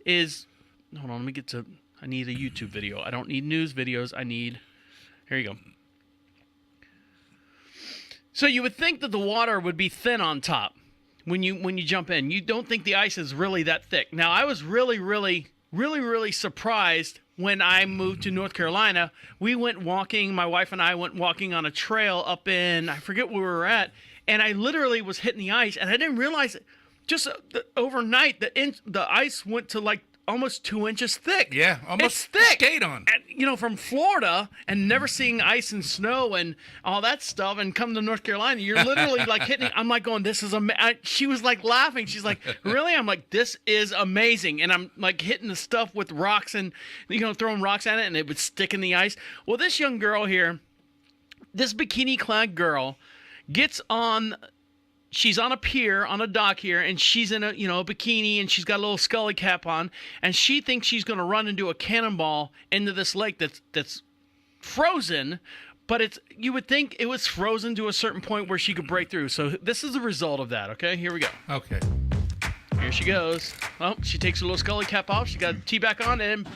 Hold on, let me get to. I need a YouTube video. I don't need news videos. Here you go. So you would think that the water would be thin on top when you jump in. You don't think the ice is really that thick. Now, I was really surprised when I moved to North Carolina. We went walking. My wife and I went walking on a trail up in, I forget where we were at, and I literally was hitting the ice, and I didn't realize it. Just overnight, the ice went to like almost 2 inches thick. Yeah, almost it's thick. Skate on. And, from Florida and never seeing ice and snow and all that stuff, and come to North Carolina, you're literally like hitting. I'm like going, this is amazing. She was like laughing. She's like, really? I'm like, this is amazing. And I'm like hitting the stuff with rocks and throwing rocks at it, and it would stick in the ice. Well, this young girl here, this bikini-clad girl, gets on. She's on a pier, on a dock here, and she's in a bikini, and she's got a little scully cap on, and she thinks she's going to run and do a cannonball into this lake that's frozen, but you would think it was frozen to a certain point where she could break through. So this is the result of that, okay? Here we go. Okay. Here she goes. Oh, she takes her little scully cap off. She got a tee back on, and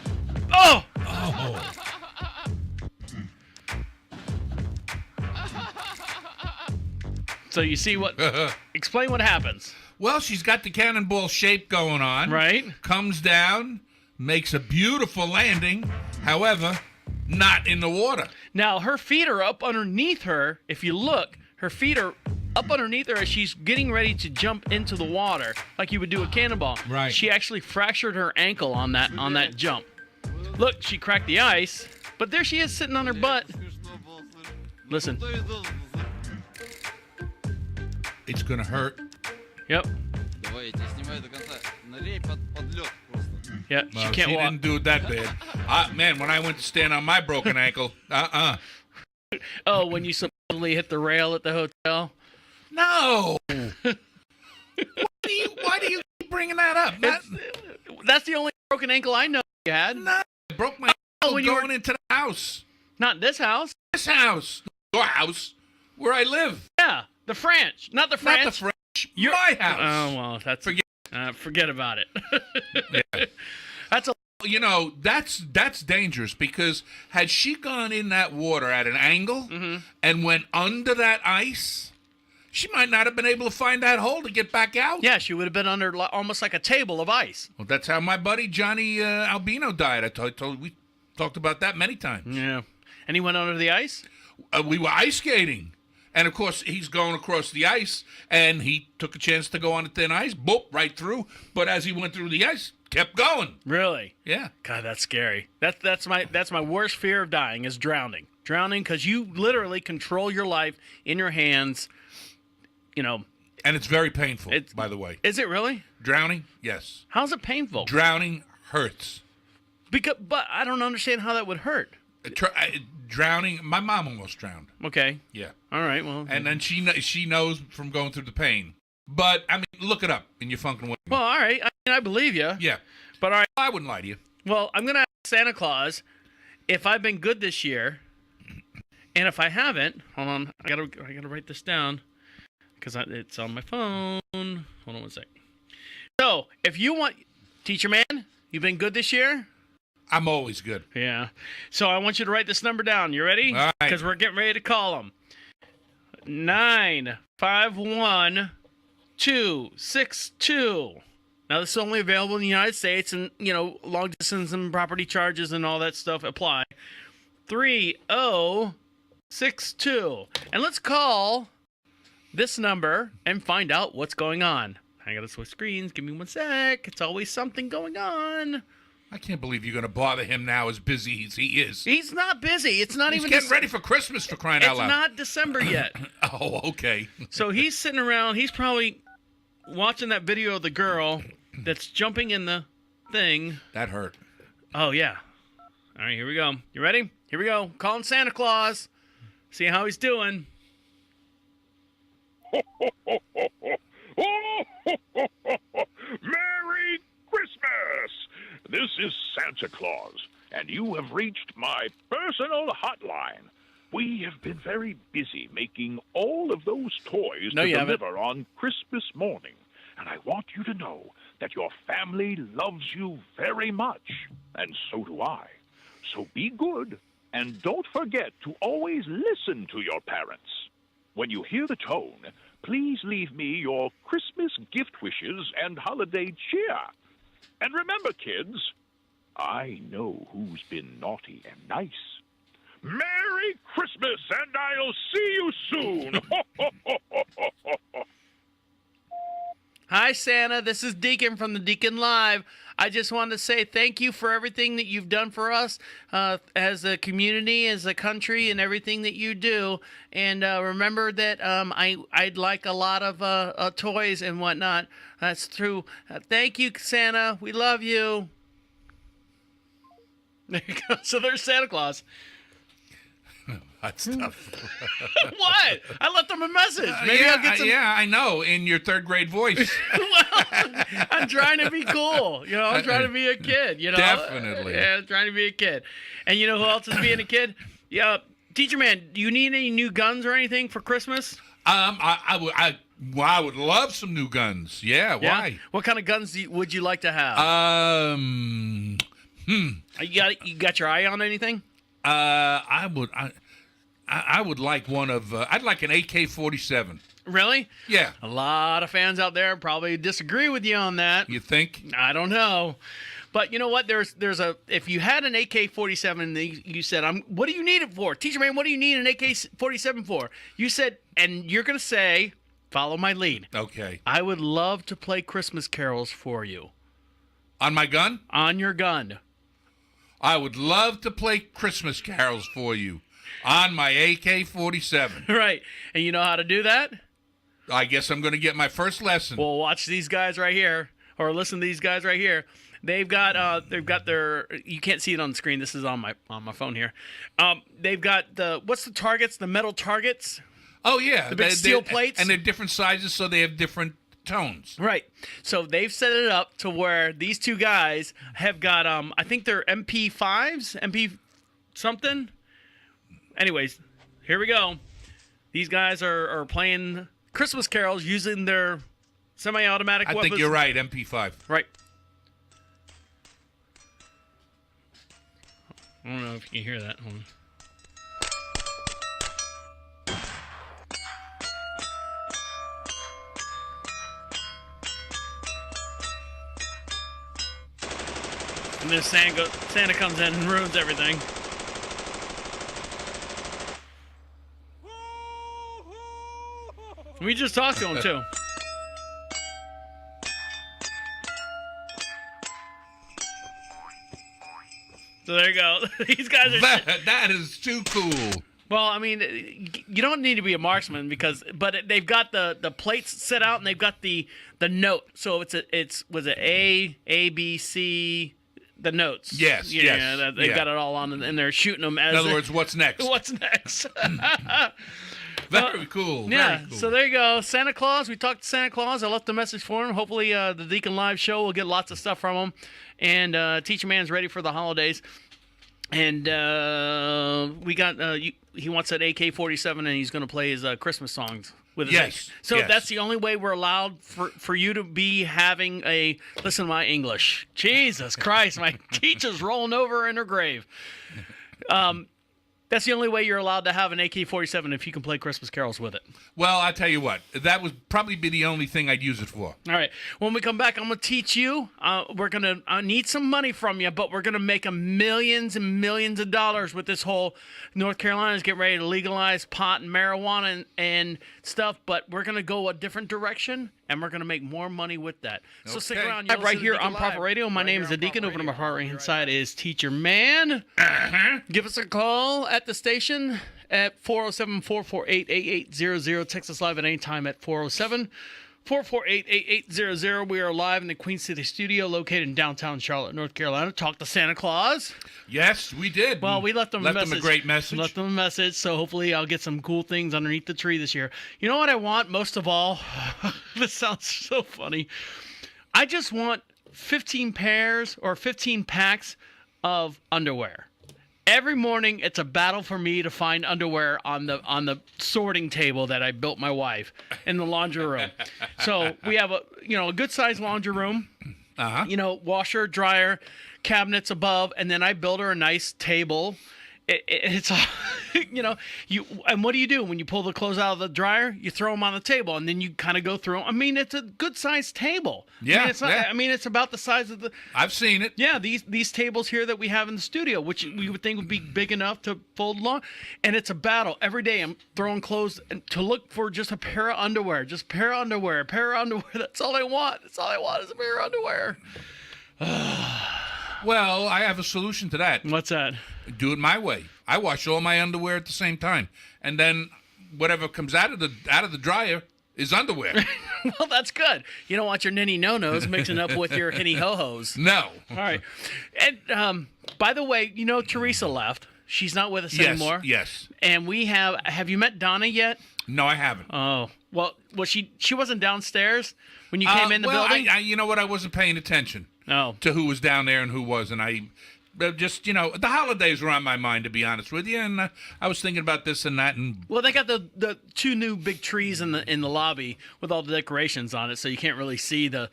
oh! So you see what? Explain what happens. Well, she's got the cannonball shape going on. Right. Comes down, makes a beautiful landing. However, not in the water. Now, her feet are up underneath her. If you look, her feet are up underneath her as she's getting ready to jump into the water, like you would do a cannonball. Right. She actually fractured her ankle on that jump. Look, she cracked the ice, but there she is sitting on her butt. Listen. It's going to hurt. Yep. Yeah, Well, she can't walk. didn't do it that bad. Man, when I went to stand on my broken ankle, Oh, when you supposedly hit the rail at the hotel? No. Why do you keep bringing that up? That's the only broken ankle I know you had. No, I broke my ankle going into the house. Not this house. This house. Your house. Where I live. Yeah, the French. Not the French. Not the French. My house. Oh, well, forget about it. Yeah. That's That's dangerous, because had she gone in that water at an angle and went under that ice, she might not have been able to find that hole to get back out. Yeah, she would have been under almost like a table of ice. Well, that's how my buddy Johnny Albino died. We talked about that many times. Yeah. And he went under the ice? We were ice skating. And, of course, he's going across the ice, and he took a chance to go on the thin ice, boop, right through. But as he went through the ice, kept going. Really? Yeah. God, that's scary. That's my worst fear of dying is drowning. Drowning, because you literally control your life in your hands, And it's very painful, by the way. Is it really? Drowning? Yes. How's it painful? Drowning hurts. But I don't understand how that would hurt. Drowning, my mom almost drowned. Okay. Yeah. All right, well. And then she knows from going through the pain. But, I mean, look it up in your funkin' way. Well, all right. I believe you. Yeah. But all right. I wouldn't lie to you. Well, I'm going to ask Santa Claus if I've been good this year. And if I haven't, hold on. I gotta write this down because it's on my phone. Hold on one sec. So, if you want, Teacher Man, you've been good this year? I'm always good. Yeah. So, I want you to write this number down. You ready? All right. Because we're getting ready to call them. 951-262. Now, this is only available in the United States, and, long distance and property charges and all that stuff apply. 3062. And let's call this number and find out what's going on. I gotta switch screens. Give me 1 sec. It's always something going on. I can't believe you're going to bother him now as busy as he is. He's not busy. It's not He's even getting ready for Christmas, for crying out It's loud. not December yet. Oh, okay. So he's sitting around. He's probably watching that video of the girl that's jumping in the thing. That hurt. Oh, yeah. All right, here we go. You ready? Here we go. Calling Santa Claus. See how he's doing. Merry Christmas! This is Santa Claus, and you have reached my personal hotline. We have been very busy making all of those toys No, to you haven't. deliver on Christmas morning, and I want you to know that your family loves you very much, and so do I. So be good, and don't forget to always listen to your parents. When you hear the tone, please leave me your Christmas gift wishes and holiday cheer. And remember, kids, I know who's been naughty and nice. Merry Christmas, and I'll see you soon. Hi, Santa. This is Deacon from the Deacon Live. I just wanted to say thank you for everything that you've done for us as a community, as a country, and everything that you do. And remember that I'd like a lot of toys and whatnot. That's true. Thank you, Santa. We love you. There you go. So there's Santa Claus. That's tough. What? I left him a message. Maybe I'll get some. Yeah, I know. In your third grade voice. Well, I'm trying to be cool. I'm trying to be a kid. Definitely. Yeah, I'm trying to be a kid. And you know who else is being a kid? Yeah, Teacher Man. Do you need any new guns or anything for Christmas? I would love some new guns. Yeah. Why? What kind of guns would you like to have? You got your eye on anything? I would like one of. I'd like an AK-47. Really? Yeah. A lot of fans out there probably disagree with you on that. You think? I don't know. But you know what? There's if you had an AK-47, you said, what do you need it for? Teacher Man, what do you need an AK-47 for? You said, and you're going to say, follow my lead. Okay. I would love to play Christmas carols for you. On my gun? On your gun. I would love to play Christmas carols for you on my AK-47. Right. And you know how to do that? I guess I'm going to get my first lesson. Well, watch these guys right here, or listen to these guys right here. They've got their. You can't see it on the screen. This is on my phone here. They've got what's the targets? The metal targets. Oh yeah, the big steel plates, and they're different sizes, so they have different tones. Right. So they've set it up to where these two guys have got I think they're MP5s, MP something. Anyways, here we go. These guys are playing Christmas carols using their semi-automatic weapons. I think you're right, MP5. Right. I don't know if you can hear that. Hold on. And then Santa comes in and ruins everything. We just talked to him, too. So there you go. These guys are... That is too cool. Well, I mean, you don't need to be a marksman but they've got the plates set out and they've got the note. So was it A, B, C, the notes. Yes, yes. They've got it all on and they're shooting them as... In other words, what's next? What's next? Very cool. Yeah, very cool. So there you go. Santa Claus. We talked to Santa Claus. I left a message for him. Hopefully the Deacon Live show will get lots of stuff from him. And Teacher Man's ready for the holidays. And we got he wants that AK-47 and he's going to play his Christmas songs. with his Yes, So yes. that's the only way we're allowed for you to be having a. Listen to my English. Jesus Christ, my teacher's rolling over in her grave. That's the only way you're allowed to have an AK-47 if you can play Christmas carols with it. Well, I tell you what, that would probably be the only thing I'd use it for. All right. When we come back, I'm going to teach you. We're going to need some money from you, but we're going to make millions and millions of dollars with this whole North Carolina's getting ready to legalize pot and marijuana and stuff, but we're going to go a different direction, and we're going to make more money with that. So stick Okay. around. Right here on Proper Radio. My name is the Deacon. Over to my far right-hand side is Teacher-man. Give us a call at the station at 407-448-8800. Text us live at any time at 407-448-8800. We are live in the Queen City studio located in downtown Charlotte, North Carolina. Talk to Santa Claus. Yes, we did. Well, we left them a message. a great message. Left them a message, so hopefully I'll get some cool things underneath the tree this year. You know what I want most of all? This sounds so funny. I just want 15 pairs or 15 packs of underwear. Every morning, it's a battle for me to find underwear on the sorting table that I built my wife in the laundry room. So we have a good sized laundry room. Washer, dryer, cabinets above, and then I build her a nice table. It's and what do you do when you pull the clothes out of the dryer? You throw them on the table, and then you kind of go through them. I mean, it's a good sized table. Yeah, I mean, it's about the size of the. I've seen it. Yeah, these tables here that we have in the studio, which we would think would be big enough to fold along, and it's a battle every day. I'm throwing clothes to look for just a pair of underwear, That's all I want. That's all I want is a pair of underwear. Well, I have a solution to that. What's that? Do it my way. I wash all my underwear at the same time, and then whatever comes out of the dryer is underwear. Well, that's good. You don't want your ninny no-nos mixing up with your hinny ho-hos. No. All right. And by the way, Teresa left. She's not with us anymore. Yes. And we have you met Donna yet? No, I haven't. Oh. Well, she wasn't downstairs when you came in the building? I you know what? I wasn't paying attention to who was down there and who wasn't. I just, the holidays were on my mind, to be honest with you, and I was thinking about this and that. And well, they got the two new big trees in the lobby with all the decorations on it, so you can't really see the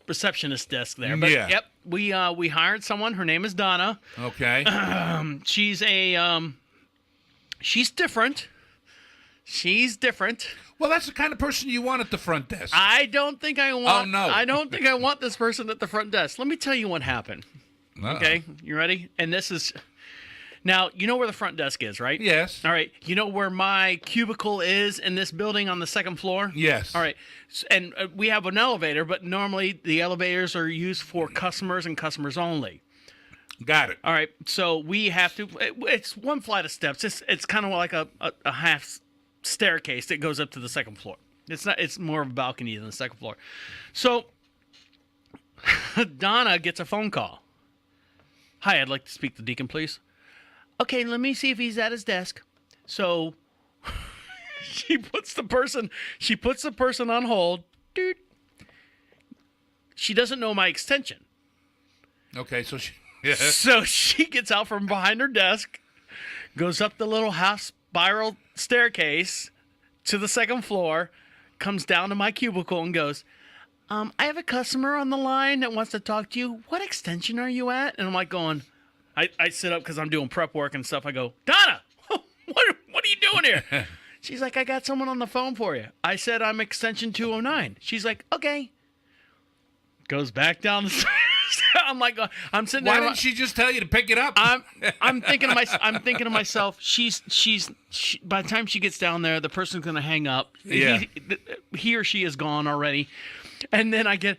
receptionist desk there. But yep, we hired someone. Her name is Donna. Okay. She's different. She's different. Well, that's the kind of person you want at the front desk. I don't think I want. Oh, no. I don't think I want this person at the front desk. Let me tell you what happened. Uh-oh. Okay, you ready? And this is now. You know where the front desk is, right? Yes. All right. You know where my cubicle is in this building on the second floor? Yes. All right. And we have an elevator, but normally the elevators are used for customers and customers only. Got it. All right. So we have to. It's one flight of steps. It's kind of like a half staircase that goes up to the second floor. It's not. It's more of a balcony than the second floor. So Donna gets a phone call. Hi, I'd like to speak to Deacon, please. Okay, let me see if he's at his desk. So she puts the person on hold. Dude. She doesn't know my extension. Okay, so So she gets out from behind her desk, goes up the little half spiral staircase to the second floor, comes down to my cubicle and goes, I have a customer on the line that wants to talk to you. What extension are you at? And I'm like going, I sit up because I'm doing prep work and stuff. I go, Donna, what are you doing here? She's like, I got someone on the phone for you. I said, I'm extension 209. She's like, okay. Goes back down the stairs. I'm like, I'm sitting there. Why didn't she just tell you to pick it up? I'm thinking to myself. She's by the time she gets down there, the person's gonna hang up. Yeah. He or she is gone already. And then hey, this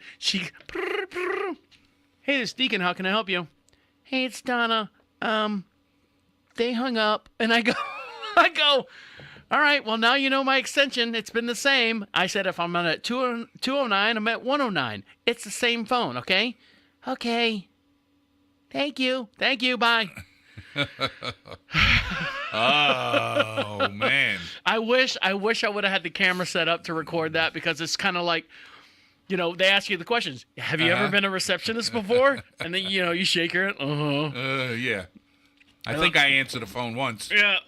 is Deacon. How can I help you? Hey, it's Donna. They hung up, and I go. All right. Well, now you know my extension. It's been the same. I said if I'm at 209, I'm at 109. It's the same phone. Okay. Okay. Thank you. Bye. Oh, man. I wish I would have had the camera set up to record that because it's kind of like, they ask you the questions. Have you ever been a receptionist before? And then, you shake your head. Yeah. I think I answered the phone once. Yeah.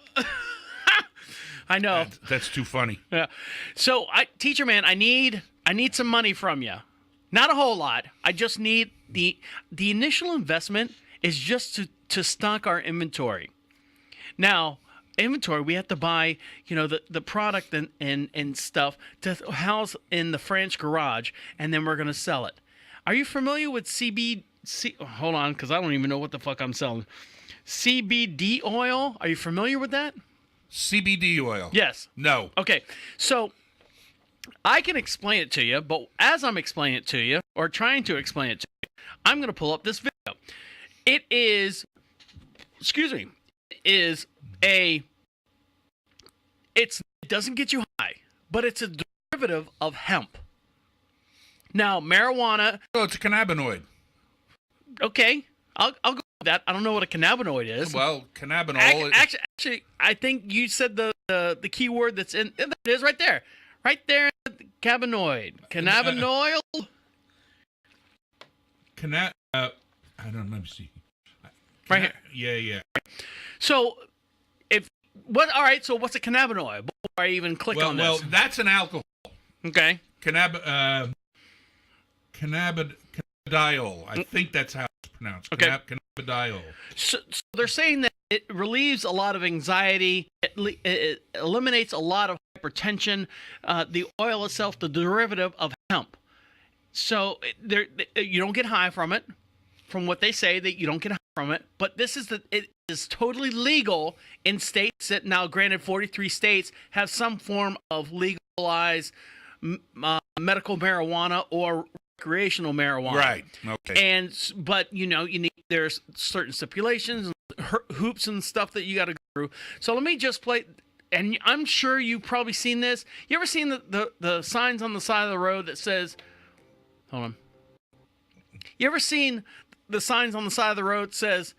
I know. That's too funny. Yeah. So, teacher man, I need some money from you. Not a whole lot. I just need the initial investment is just to stock our inventory. Now, inventory, we have to buy, the product and stuff to house in the French garage, and then we're going to sell it. Are you familiar with hold on, because I don't even know what the fuck I'm selling. CBD oil? Are you familiar with that? CBD oil? Yes. No. Okay, so I can explain it to you, but as I'm explaining it to you, or trying to explain it to you, I'm going to pull up this video. It is it doesn't get you high, but it's a derivative of hemp. Now, marijuana. Oh, it's a cannabinoid. Okay, I'll go with that. I don't know what a cannabinoid is. Well, cannabinol. Actually, I think you said the key word that's in. It is right there. Right there, cannabinoid. Cannabinoid. I don't know. Let me see. Right here. Yeah. So, all right. So, what's a cannabinoid? Before I even click on this. Well, that's an alcohol. Okay. Cannabidiol. I think that's how it's pronounced. Okay. Cannabidiol. So they're saying that it relieves a lot of anxiety. It eliminates a lot of hypertension. The oil itself, the derivative of hemp. So you don't get high from it. From what they say, that you don't get high from it. But it is totally legal in states that now, granted, 43 states have some form of legalized medical marijuana or recreational marijuana. Right. Okay. But there's certain stipulations and hoops and stuff that you got to go through. So let me just play. And I'm sure you've probably seen this. You ever seen the signs on the side of the road that says, hold on. You ever seen the signs on the side of the road that says,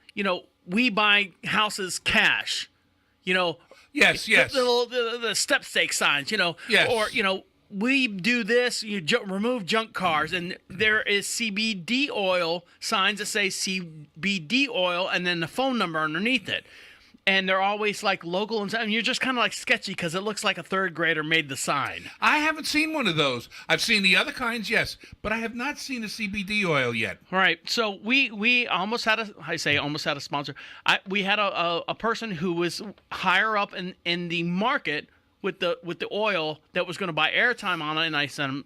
we buy houses cash? Yes. The step stake signs, Yes. Or, we do this, remove junk cars, and there is CBD oil signs that say CBD oil and then the phone number underneath it. And they're always like local, and you're just kind of like sketchy because it looks like a third grader made the sign. I haven't seen one of those. I've seen the other kinds, yes, but I have not seen a CBD oil yet. All right, so we almost had a sponsor. We had a person who was higher up in the market with the oil that was going to buy airtime on it, and I sent him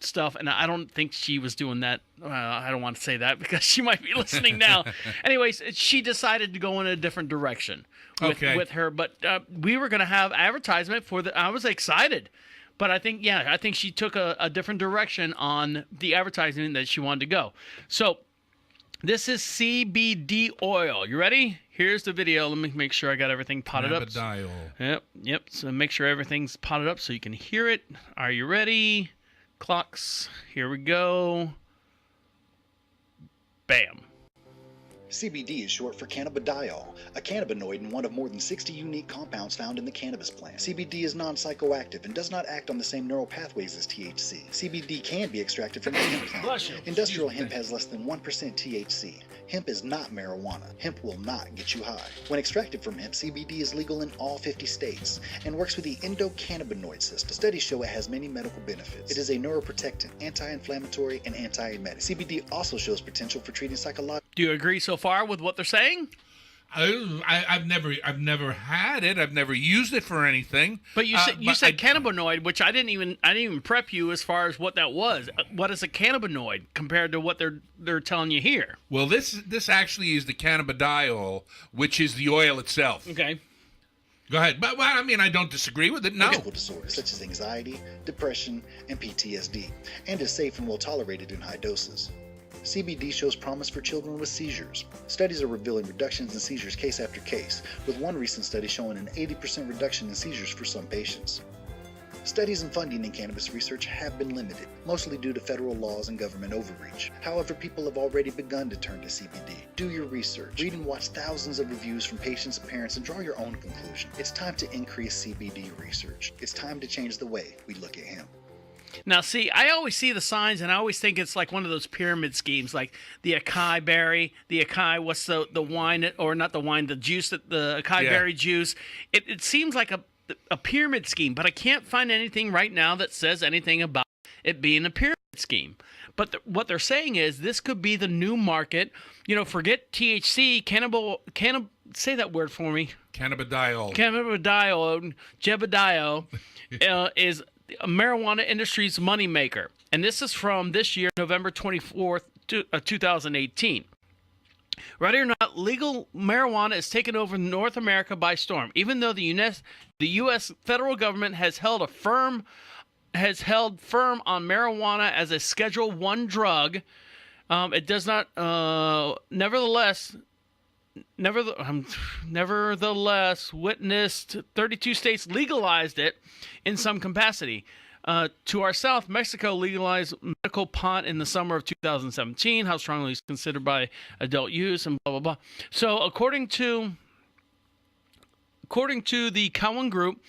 stuff, and I don't think she was doing that. I don't want to say that because she might be listening now. Anyways, she decided to go in a different direction with her, but we were going to have advertisement for I was excited, but I think she took a different direction on the advertising that she wanted to go. So this is CBD oil. You ready? Here's the video. Let me make sure I got everything potted up. Cannabidiol. Yep. So make sure everything's potted up so you can hear it. Are you ready? Clocks. Here we go. Bam. CBD is short for cannabidiol, a cannabinoid and one of more than 60 unique compounds found in the cannabis plant. CBD is non-psychoactive and does not act on the same neural pathways as THC. CBD can be extracted from the hemp plant. Industrial hemp has less than 1% THC. Hemp is not marijuana. Hemp will not get you high. When extracted from hemp, CBD is legal in all 50 states and works with the endocannabinoid system. Studies show it has many medical benefits. It is a neuroprotectant, anti-inflammatory, and anti-emetic. CBD also shows potential for treating psychological. Do you agree so far with what they're saying? I've never had it. I've never used it for anything. But you said cannabinoid, which I didn't even prep you as far as what that was. What is a cannabinoid compared to what they're telling you here? Well, this actually is the cannabidiol, which is the oil itself. Okay. Go ahead. But I mean, I don't disagree with it. No. Medical disorders such as anxiety, depression, and PTSD, and is safe and well tolerated in high doses. CBD shows promise for children with seizures. Studies are revealing reductions in seizures case after case, with one recent study showing an 80% reduction in seizures for some patients. Studies and funding in cannabis research have been limited, mostly due to federal laws and government overreach. However, people have already begun to turn to CBD. Do your research. Read and watch thousands of reviews from patients and parents and draw your own conclusion. It's time to increase CBD research. It's time to change the way we look at hemp. Now, see, I always see the signs, and I always think it's like one of those pyramid schemes, like the acai berry, what's the wine, or not the wine, the juice, the acai berry juice. It seems like a pyramid scheme, but I can't find anything right now that says anything about it being a pyramid scheme. But what they're saying is this could be the new market. Forget THC, say that word for me. Cannabidiol. Cannabidiol, Jebediol, is a marijuana industry's moneymaker. And this is from this year, November 24th, 2018. Ready or not, legal marijuana is taking over North America by storm. Even though the U.S. federal government has held firm on marijuana as a Schedule I drug, it does not. Nevertheless, witnessed 32 states legalized it in some capacity. To our south, Mexico legalized medical pot in the summer of 2017. How strongly is considered by adult use and blah blah blah. So according to the Cowen Group,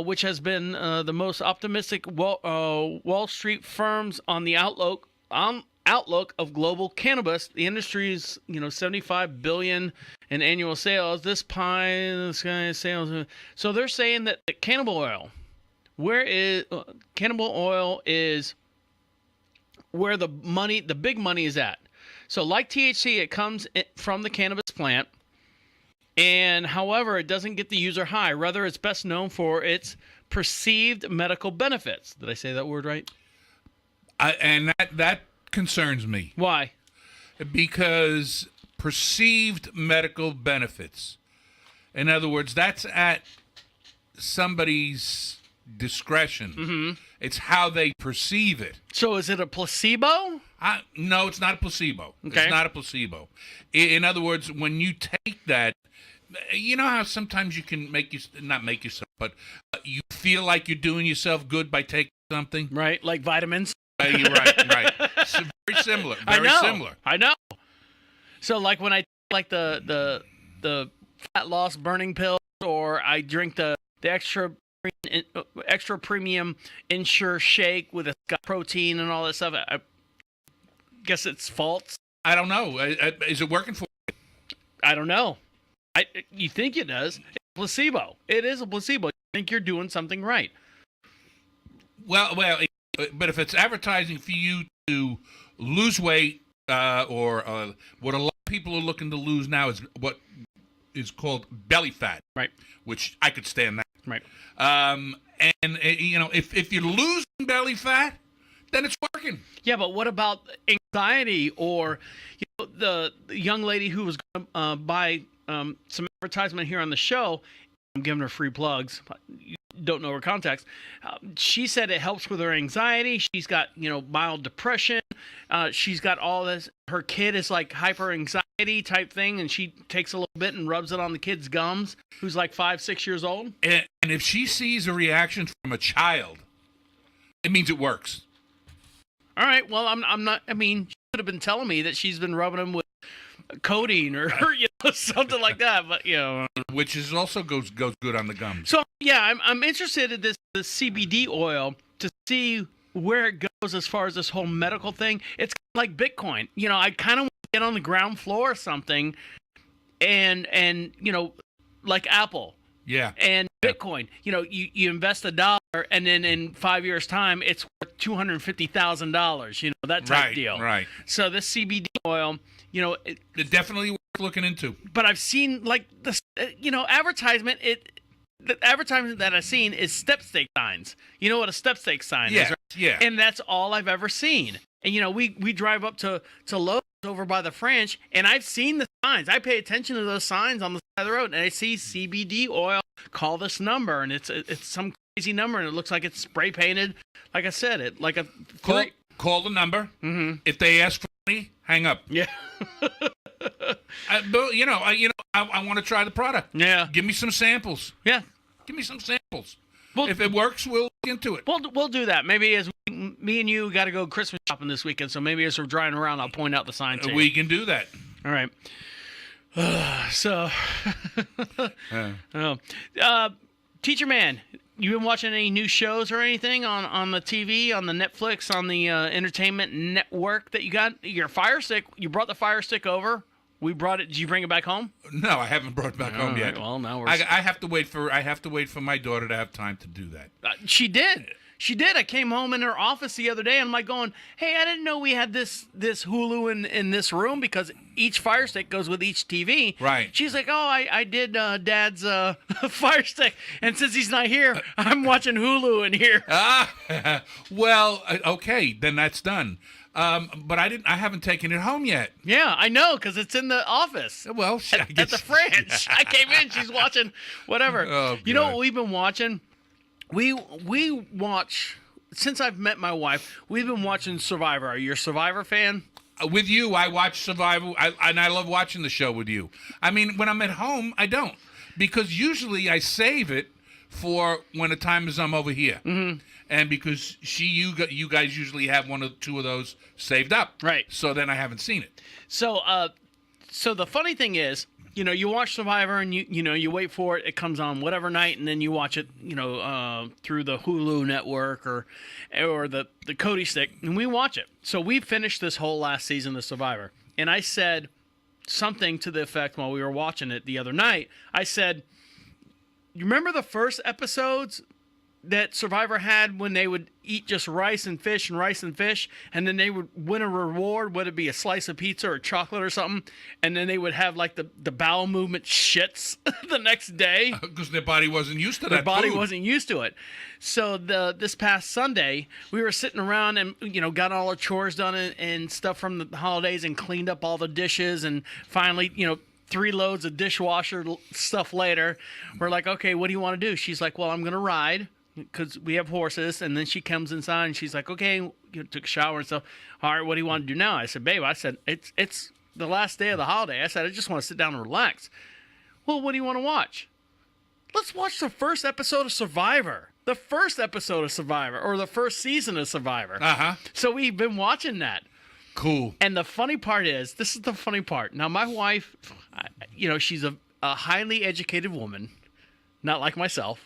which has been the most optimistic Wall Street firms on the outlook of global cannabis, the industry's $75 billion in annual sales. This pie in the sky sales. So they're saying that the cannabis oil is where the big money is at. So like THC, it comes from the cannabis plant, and however, it doesn't get the user high. Rather, it's best known for its perceived medical benefits. Did I say that word right? And that concerns me. Why? Because perceived medical benefits. In other words, that's at somebody's discretion. Mm-hmm. It's how they perceive it. So is it a placebo? No, it's not a placebo. Okay. It's not a placebo. In other words, when you take that, you know how sometimes you can not make yourself, but you feel like you're doing yourself good by taking something? Right, like vitamins? You're right. So very similar. Very similar. I know. So like when I take the fat loss burning pills, or I drink the extra premium Ensure shake with a protein and all that stuff, I guess it's false. I don't know. Is it working for you? I don't know. You think it does. It's a placebo. It is a placebo. You think you're doing something right. Well, but if it's advertising for you to lose weight, or what a lot of people are looking to lose now is what is called belly fat. Right. Which I could stand that. Right. And if you're losing belly fat, then it's working. Yeah, but what about anxiety, or the young lady who was going to buy some advertisement here on the show? I'm giving her free plugs. You don't know her context. She said it helps with her anxiety. She's got mild depression. She's got all this. Her kid is like hyper anxiety type thing, and she takes a little bit and rubs it on the kid's gums, who's like 5-6 years old. And if she sees a reaction from a child, it means it works. All right. Well, I'm not. I mean, she could have been telling me that she's been rubbing him with codeine or something like that, but which is also goes good on the gums. So yeah, I'm interested in this CBD oil to see where it goes as far as this whole medical thing. It's like Bitcoin. I kind of want to get on the ground floor or something, and like Apple. Yeah. And Bitcoin. You invest $1, and then in 5 years' time, it's worth $250,000. That type deal. Right. So this CBD oil, it's definitely worth looking into. But I've seen like this, advertisement. The advertisement that I've seen is step stake signs. You know what a step stake sign is, right? Yeah. And that's all I've ever seen. And we drive up to Lowe's over by the French, and I've seen the signs. I pay attention to those signs on the side of the road, and I see CBD oil. Call this number, and it's some crazy number, and it looks like it's spray painted. Like I said, it like a call the number. Mm-hmm. If they ask for money, hang up. Yeah. But I want to try the product. Yeah. Give me some samples. Yeah. Give me some samples. Well, if it works, we'll look into it. We'll do that. Maybe as me and you got to go Christmas shopping this weekend, so maybe as we're driving around, I'll point out the sign to you. We can do that. All right. So, Teacher-man, you been watching any new shows or anything on the TV, on the Netflix, on the entertainment network that you got? Your Fire Stick, you brought the Fire Stick over. We brought it. Did you bring it back home? No, I haven't brought it back home All yet. right, well, now we're. I have to wait for my daughter to have time to do that. She did. She did. I came home in her office the other day, and I'm like going, "Hey, I didn't know we had this Hulu in this room because each Fire Stick goes with each TV." Right. She's like, "Oh, I did Dad's Fire Stick, and since he's not here, I'm watching Hulu in here." Well, okay, then that's done. But I haven't taken it home yet. Yeah, I know, because it's in the office. Well, I At guess the French. I came in, she's watching whatever. Oh, you know God. what we've been watching? We watch, since I've met my wife, we've been watching Survivor. Are you a Survivor fan? With you, I watch Survivor, and I love watching the show with you. I mean, when I'm at home, I don't, because usually I save it for when the time is I'm over here, and because you guys usually have one or two of those saved up, Right. So then I haven't seen it. So the funny thing is, you watch Survivor and you wait for it. It comes on whatever night, and then you watch it, through the Hulu network or the Cody Stick, and we watch it. So we finished this whole last season of Survivor, and I said something to the effect while we were watching it the other night. I said, "You remember the first episodes that Survivor had when they would eat just rice and fish, and then they would win a reward, whether it be a slice of pizza or chocolate or something, and then they would have like the bowel movement shits the next day Because their body wasn't used to their that body food. wasn't used to it." So this past Sunday, we were sitting around and got all our chores done and stuff from the holidays and cleaned up all the dishes, and finally 3 loads of dishwasher stuff later, we're like, "Okay, what do you want to do?" She's like, "Well, I'm gonna ride." Because we have horses, and then she comes inside and she's like, "Okay," took a shower and stuff. "All right, what do you want to do now?" I said, "Babe," I said, it's the last day of the holiday. I said, "I just want to sit down and relax." "Well, what do you want to watch?" "Let's watch the first episode of Survivor. The first episode of Survivor, or the first season of Survivor." So we've been watching that. Cool. And the funny part is, this is the funny part. Now, my wife, she's a highly educated woman. Not like myself.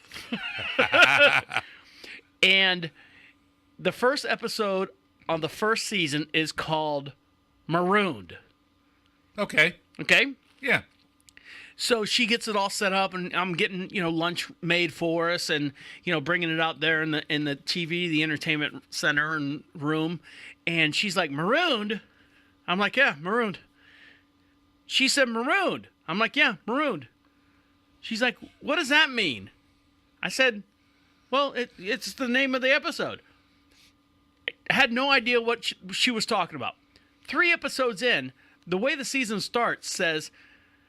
And the first episode on the first season is called Marooned. Okay. Okay? Yeah. So she gets it all set up, and I'm getting, lunch made for us, and, bringing it out there in the TV, the entertainment center and room. And she's like, "Marooned?" I'm like, "Yeah, marooned." She said, "Marooned." I'm like, "Yeah, marooned." She's like, "What does that mean?" I said, "Well, it's the name of the episode." I had no idea what she was talking about. 3 episodes in, the way the season starts says,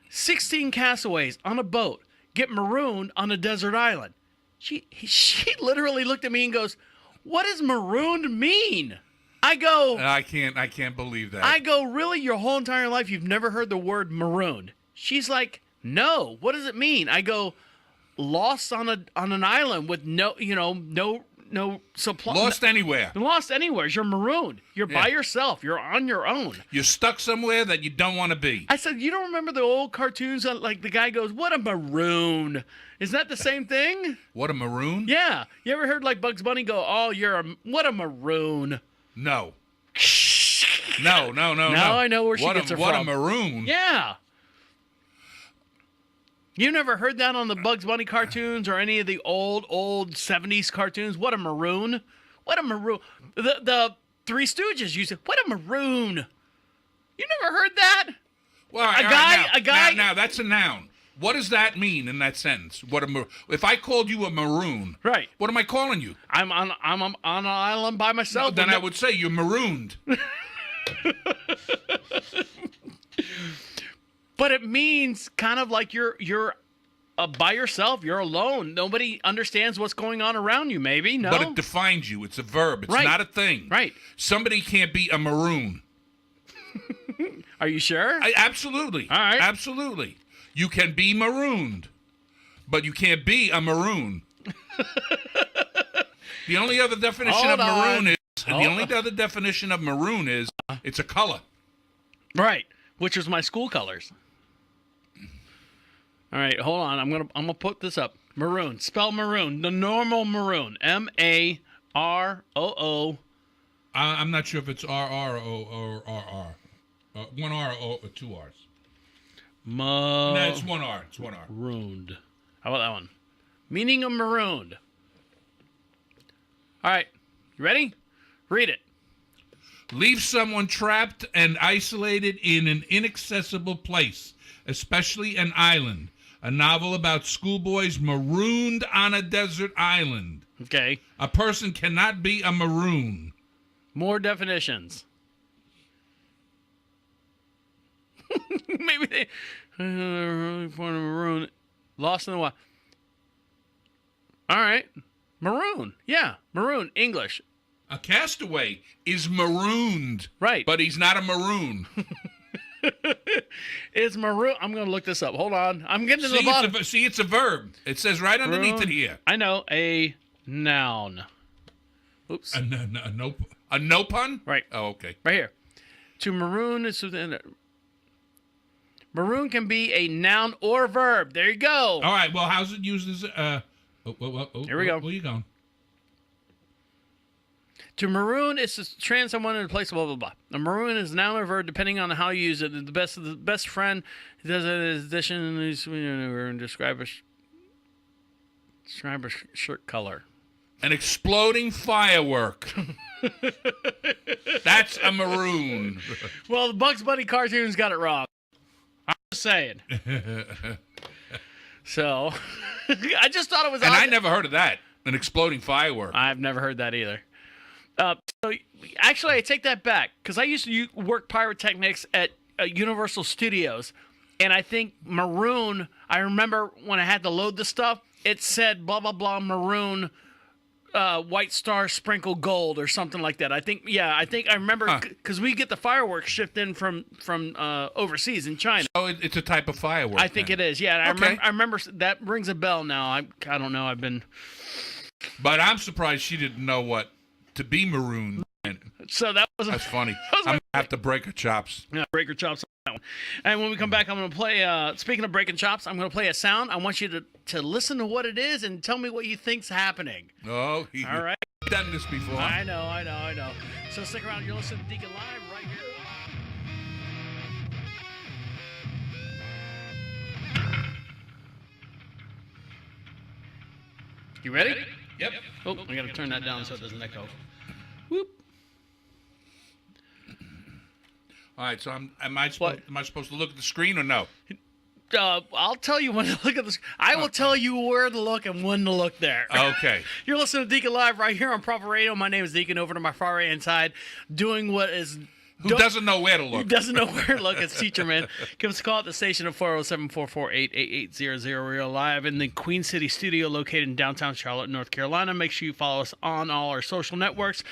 16 castaways on a boat get marooned on a desert island. She literally looked at me and goes, "What does marooned mean?" I go, I can't believe that. I go, "Really? Your whole entire life you've never heard the word marooned?" She's like, "No. What does it mean?" I go, "Lost on an island with no supply. Lost anywhere. Lost anywhere. You're marooned. You're by yourself. You're on your own." You're stuck somewhere that you don't want to be. I said, "You don't remember the old cartoons that, like, the guy goes, 'What a maroon.' Isn't that the same thing?" What, a maroon? Yeah. You ever heard like Bugs Bunny go, "Oh, what a maroon." No. No. Now I know where she gets her What a from. maroon. Yeah. You never heard that on the Bugs Bunny cartoons or any of the old 70s cartoons? What a maroon. What a maroon. The Three Stooges used to, "What a maroon." You never heard that? Well, A guy- Now that's a noun. What does that mean in that sentence? If I called you a maroon, Right. what am I calling you? I'm on an island by myself. Then with I would say you're marooned. But it means kind of like you're by yourself. You're alone. Nobody understands what's going on around you. Maybe no. But it defines you. It's a verb. It's Right. not a thing. Right. Somebody can't be a maroon. Are you sure? Absolutely. All right. Absolutely. You can be marooned, but you can't be a maroon. The only other definition Hold of maroon on. is it's a color. Right. Which was my school colors. All right, hold on. I'm gonna put this up. Maroon. Spell maroon. The normal maroon. MAROO. I'm not sure if it's RR or RR. One R or 2 R's. No, it's one R. It's one R. Marooned. How about that one? Meaning of marooned. All right. You ready? Read it. Leave someone trapped and isolated in an inaccessible place, especially an island. A novel about schoolboys marooned on a desert island. Okay. A person cannot be a maroon. More definitions. Maybe they maroon. Lost in the wild. All right. Maroon. Yeah. Maroon. English. A castaway is marooned. Right. But he's not a maroon. It's maroon. I'm going to look this up. Hold on. I'm getting to the See, bottom. it's a verb. It says right underneath it here. I know. A noun. Oops. A no pun? Right. Oh, okay. Right here. To maroon is maroon can be a noun or verb. There you go. All right. Well, how's it used as Here we go. Where you going? To maroon is to strand someone in a place, blah, blah, blah. A maroon is a noun or verb depending on how you use it. The best friend does it in addition, describe a shirt color. An exploding firework. That's a maroon. Well, the Bugs Bunny cartoons got it wrong. I'm just saying. So, I just thought it was And odd. I never heard of that. An exploding firework. I've never heard that either. So actually, I take that back because I used to work pyrotechnics at Universal Studios, and I think maroon. I remember when I had to load the stuff, it said blah blah blah maroon, white star sprinkle gold or something like that. I think I remember because we get the fireworks shipped in from overseas in China. Oh, it's a type of firework. I think then. it is. Yeah, Okay. I remember that rings a bell now. I don't know. I've been. But I'm surprised she didn't know what to be maroon. So that was. That's funny. I'm gonna have to break her chops. Yeah, break your chops on that one. And when we come back, I'm going to play, speaking of breaking chops, I'm going to play a sound. I want you to listen to what it is and tell me what you think's happening. Oh, All right? done this before. I know. So stick around. You're listening to Deacon Live right here. You ready? Yep. Oh, I got to turn that down so it doesn't echo. Whoop. All right, so am I supposed to look at the screen or no? I'll tell you when to look at this. I will tell you where to look and when to look there. Okay. You're listening to Deacon Live right here on Proper Radio. My name is Deacon. Over to my far right hand side, doing what is. Who doesn't know where to look? Who doesn't know where to look? It's Teacher-man. Give us a call at the station at 407-448-8800. We're live in the Queen City studio located in downtown Charlotte, North Carolina. Make sure you follow us on all our social networks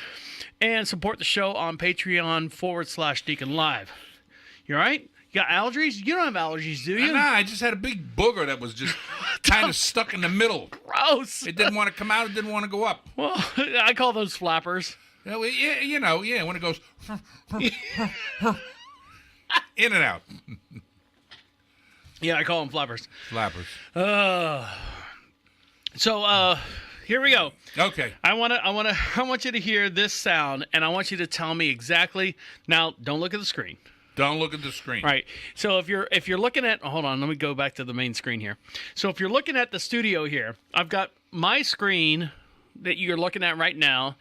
and support the show on Patreon/DeaconLive. You all right? You got allergies? You don't have allergies, do you? Nah, I just had a big booger that was just kind of stuck in the middle. Gross. It didn't want to come out. It didn't want to go up. Well, I call those flappers. Yeah, when it goes in and out. Yeah, I call them flappers. Flappers. So here we go. Okay. I want you to hear this sound, and I want you to tell me exactly. Now, don't look at the screen. Don't look at the screen. Right. So if you're looking at, hold on, let me go back to the main screen here. So if you're looking at the studio here, I've got my screen that you're looking at right now,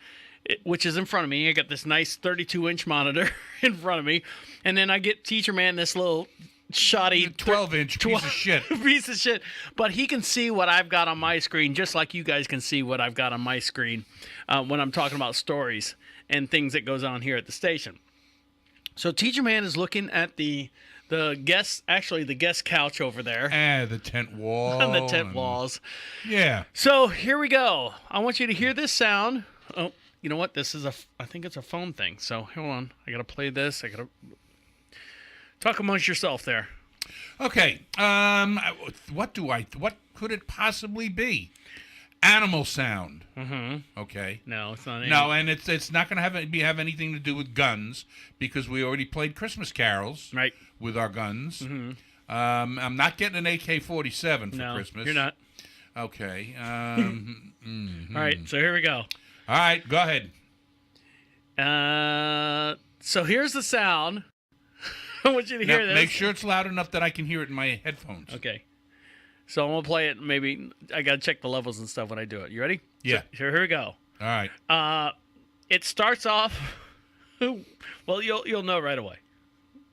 which is in front of me. I got this nice 32-inch monitor in front of me, and then I get Teacher-man this little shoddy 12-inch piece of shit. piece of shit. But he can see what I've got on my screen, just like you guys can see what I've got on my screen when I'm talking about stories and things that goes on here at the station. So Teacher-man is looking at the guest couch over there. The tent wall. On the tent walls. Yeah. So here we go. I want you to hear this sound. Oh, you know what? I think it's a phone thing. So hold on. I got to play this. I got to talk amongst yourself there. Okay. What could it possibly be? Animal sound. Mm-hmm. Okay. No, it's not. No, and it's not going to have anything to do with guns because we already played Christmas carols right with our guns. Mm-hmm. I'm not getting an AK-47 for no, Christmas. You're not. Okay. Mm-hmm. All right. So here we go. All right. Go ahead. So here's the sound. I want you to hear Now, this. make sure it's loud enough that I can hear it in my headphones. Okay. So I'm gonna play it. Maybe I gotta check the levels and stuff when I do it. You ready? Yeah. So, here we go. All right. It starts off. Well, you'll know right away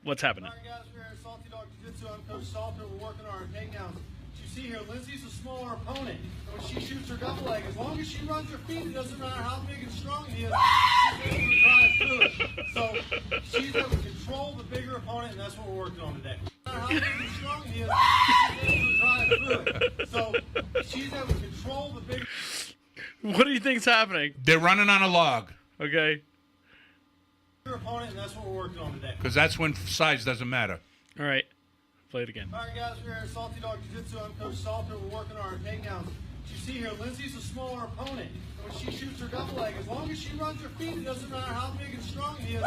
what's happening. All right, guys, we're here at Salty Dog Jiu-Jitsu. I'm Coach Salter. We're working on our takedowns. As you see here, Lindsay's a smaller opponent. And when she shoots her double leg, as long as she runs her feet, it doesn't matter how big and strong he is, she's able to drive through it. So she's able to control the bigger opponent, and that's what we're working on today. No matter how big and strong he is, she's able to drive through it. So she's able to control the bigger... What do you think's happening? They're running on a log Okay. opponent, and that's what we're working on today. because that's when size doesn't matter. All right. Play it again. All right, guys, we're here at Salty Dog Jiu-Jitsu. I'm Coach Salter. We're working on our takedowns. As you see here, Lindsay's a smaller opponent. And when she shoots her double leg, as long as she runs her feet, it doesn't matter how big and strong he is,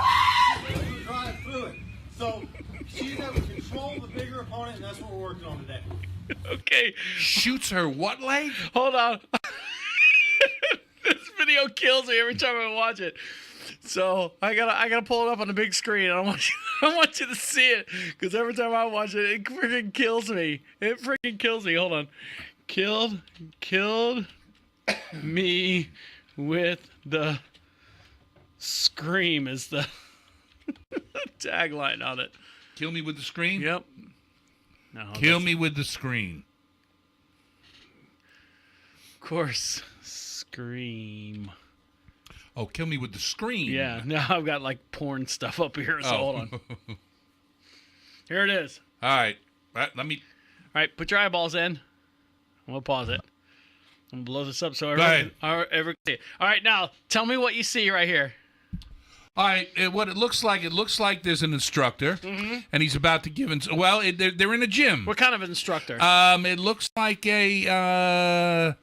she's able to drive through it. So she's able to control the bigger opponent, and that's what we're working on today. Okay. Shoots her what leg? Hold on. This video kills me every time I watch it. So I gotta pull it up on the big screen. I want you to see it because every time I watch it, it freaking kills me. It freaking kills me. Hold on. Killed me with the scream is the tagline on it. Kill me with the screen? Yep. No, Kill me with the screen. Of course, scream. Oh, kill me with the screen. Yeah, now I've got like porn stuff up here, so hold on. Here it is. All right. Let me... All right, put your eyeballs in. I'm going to pause it. I'm going to blow this up so ahead. everyone can see it. All right, now tell me what you see right here. All right, what it looks like there's an instructor, and he's about to give... they're in a gym. What kind of instructor? It looks like a...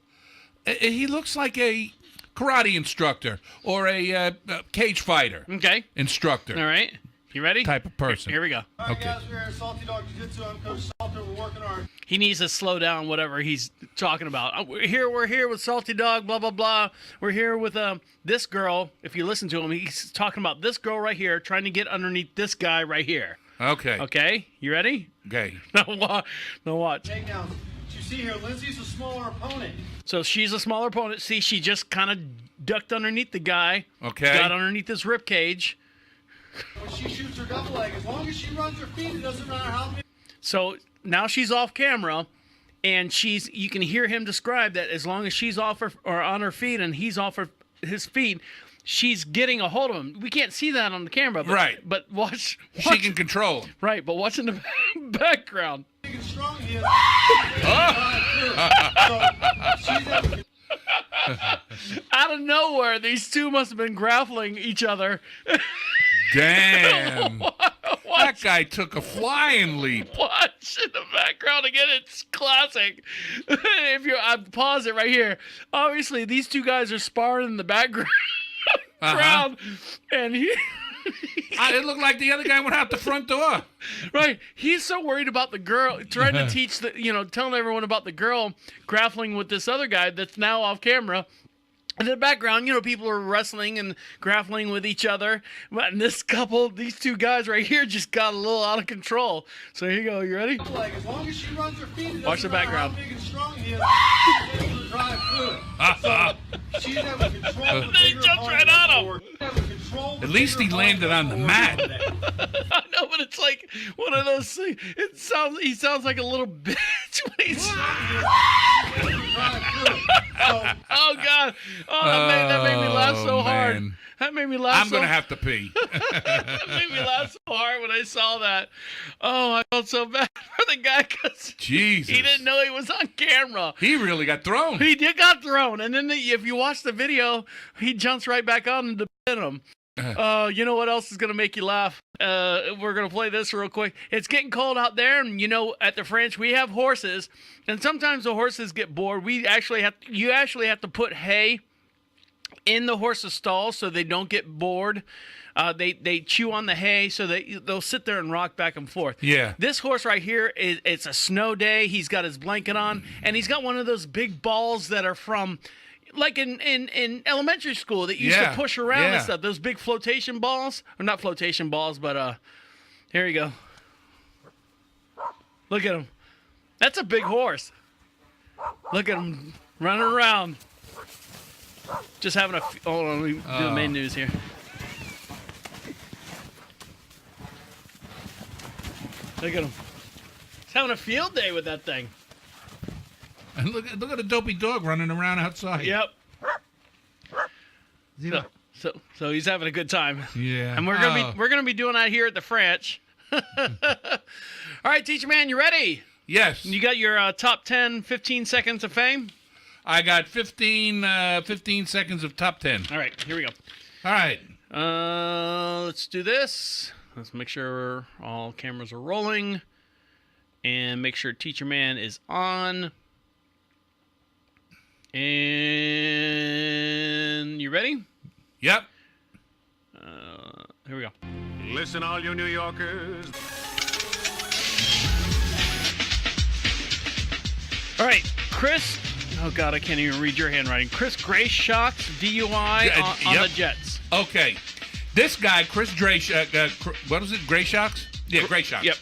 he looks like a karate instructor or a cage fighter Okay. instructor All right. You ready? type of person. Here we go. All right, Okay. guys, we're here at Salty Dog Jiu-Jitsu. I'm Coach Salter. We're working on our... He needs to slow down whatever he's talking about. Oh, we're here with Salty Dog, blah, blah, blah. We're here with this girl. If you listen to him, he's talking about this girl right here trying to get underneath this guy right here. Okay. Okay? You ready? Okay. Now watch. takedowns. As you see here, Lindsay's a smaller opponent. So she's a smaller opponent. See, she just kind of ducked underneath the guy. Okay. Got underneath his rib cage. When she shoots her double leg, as long as she runs her feet, it doesn't matter how big... So now she's off camera, and you can hear him describe that as long as she's off her, or on her feet and he's off his feet, she's getting a hold of him. We can't see that on the camera, but, Right. But watch. She can control him. Right, but watch in the background. big and strong he is, so she's able to... Out of nowhere, these two must have been grappling each other. Damn. That guy took a flying leap. Watch in the background again. It's classic. I pause it right here. Obviously, these two guys are sparring in the background, and It looked like the other guy went out the front door. right. He's so worried about the girl, trying to teach telling everyone about the girl grappling with this other guy that's now off camera. In the background, people are wrestling and grappling with each other. And this couple, these two guys right here, just got a little out of control. So here you go. You ready? Like, as long as she runs her feet, it Watch the doesn't matter background. how big and strong he is, she's able to drive through it. So she's able to control the Then he bigger jumps opponent right on him. forward. She's able to control the At least bigger he landed on opponent the mat. forward. I know, but it's like one of those things. He sounds like a little bitch when he's. Drive through it. So Oh God! Oh, that made me laugh so Oh, hard. man. That made me laugh. I'm going to have to pee. That made me laugh so hard when I saw that. Oh, I felt so bad for the guy because Jesus. he didn't know he was on camera. He really got thrown. He got thrown, and then if you watch the video, he jumps right back on and defend him. You know what else is going to make you laugh? We're going to play this real quick. It's getting cold out there, and at the French we have horses, and sometimes the horses get bored. You actually have to put hay in the horse's stall so they don't get bored. They chew on the hay, so they'll sit there and rock back and forth. Yeah. This horse right here it's a snow day. He's got his blanket on, and he's got one of those big balls that are from, like in elementary school that used to push around and stuff. Those big flotation balls, or not flotation balls, but here you go. Look at him. That's a big horse. Look at him running around. Just having a... Hold on, let me do the main news here. Look at him. He's having a field day with that thing. And look at a dopey dog running around outside. Yep. So he's having a good time. Yeah. And we're gonna be doing that here at the French. All right, teacher man, you ready? Yes. You got your top 10, 15 seconds of fame? I got 15 seconds of top 10. All right, here we go. All right. Let's do this. Let's make sure all cameras are rolling. And make sure teacher man is on. And you ready? Yep. Here we go. Listen, all you New Yorkers. All right, Chris. Oh God, I can't even read your handwriting. Chris Grayshawk's DUI on yep. the Jets. Okay. This guy, Chris what is it? Grayshawks? Yeah, Grayshawks. Yep.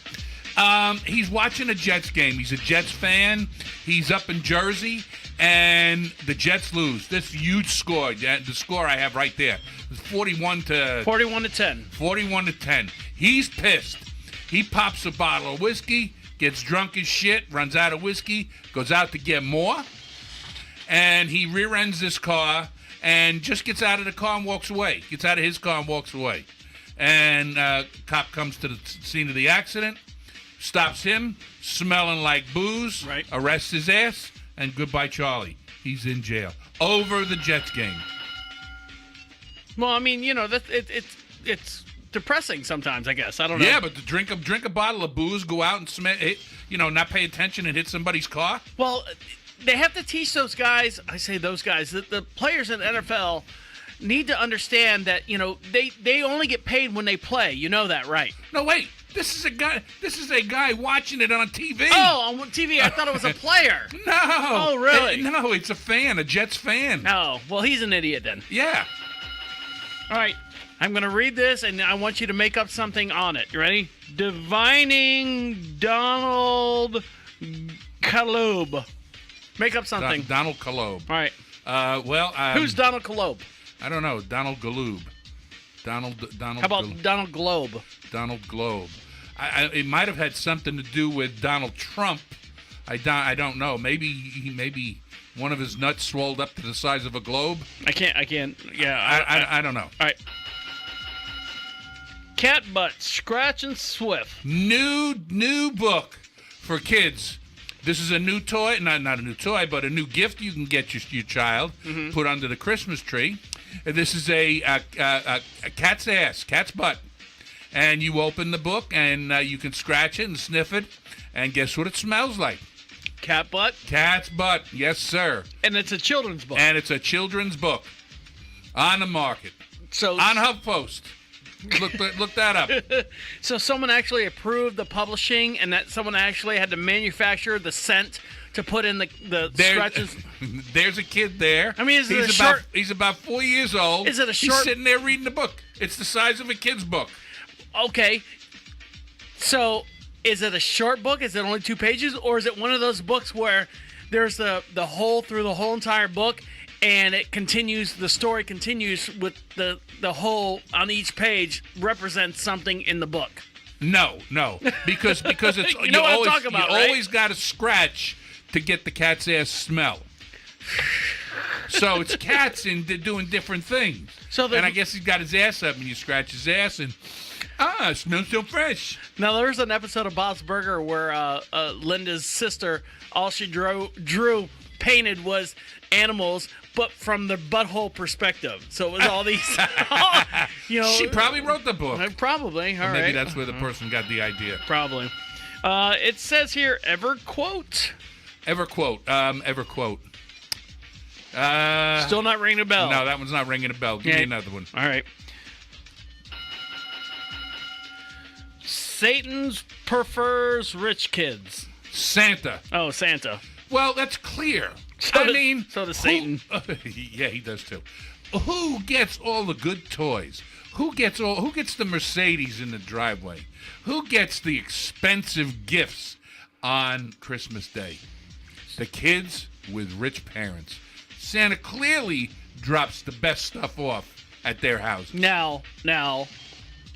He's watching a Jets game. He's a Jets fan. He's up in Jersey, and the Jets lose. This huge score. The score I have right there. It's 41 to 10. 41 to 10. He's pissed. He pops a bottle of whiskey, gets drunk as shit, runs out of whiskey, goes out to get more, and he rear-ends this car and just gets out of the car and walks away. Gets out of his car and walks away. And cop comes to the scene of the accident, stops him, smelling like booze, right. Arrests his ass, and goodbye, Charlie. He's in jail over the Jets game. Well, I mean, it's depressing sometimes, I guess. I don't know. Yeah, but to drink a bottle of booze, go out and not pay attention and hit somebody's car. Well, they have to teach those guys. I say those guys. The players in the NFL need to understand that they only get paid when they play. You know that, right? No, wait. This is a guy watching it on TV. Oh, on TV. I thought it was a player. No. Oh, really? No, it's a fan, a Jets fan. Oh, well, he's an idiot then. Yeah. All right. I'm going to read this, and I want you to make up something on it. You ready? Divining Donald Kaloub. Make up something. Donald Kaloub. All right. Who's Donald Kaloub? I don't know. Donald Galoob. Donald. How about Donald Globe? Donald Globe. It might have had something to do with Donald Trump. I don't know. Maybe one of his nuts swelled up to the size of a globe. I can't. Yeah. I don't know. All right. Cat Butt, Scratch and Swift. New book for kids. This is a new toy, not a new toy, but a new gift you can get your child, put under the Christmas tree. This is a cat's ass, cat's butt. And you open the book, and you can scratch it and sniff it, and guess what it smells like? Cat butt? Cat's butt, yes, sir. And it's a children's book. And it's a children's book on the market. So on HuffPost. Look that up. So someone actually approved the publishing, and that someone actually had to manufacture the scent to put in the scratches. There's a kid there. I mean, he's about 4 years old. Is it a short? He's sitting there reading the book. It's the size of a kid's book. Okay. So is it a short book? Is it only 2 pages, or is it one of those books where there's the whole through the whole entire book? And it continues. The story continues with the whole on each page represents something in the book. No, because it's you know what I'm talking about, right? Always got to scratch to get the cat's ass smell. So it's cats and they're doing different things. And I guess he's got his ass up, and you scratch his ass, and it smells so fresh. Now there's an episode of Bob's Burger where Linda's sister, all she drew painted was animals, but from the butthole perspective. So it was all these, She probably wrote the book. Probably. All right. Maybe that's where the person got the idea. Probably. It says here, EverQuote. EverQuote. Still not ringing a bell. No, that one's not ringing a bell. Give me another one. All right. Satan's prefers rich kids. Santa. Oh, Santa. Well, that's clear. So does Satan. Yeah, he does too. Who gets all the good toys? Who gets the Mercedes in the driveway? Who gets the expensive gifts on Christmas Day. The kids with rich parents. Santa clearly drops the best stuff off at their house. Now,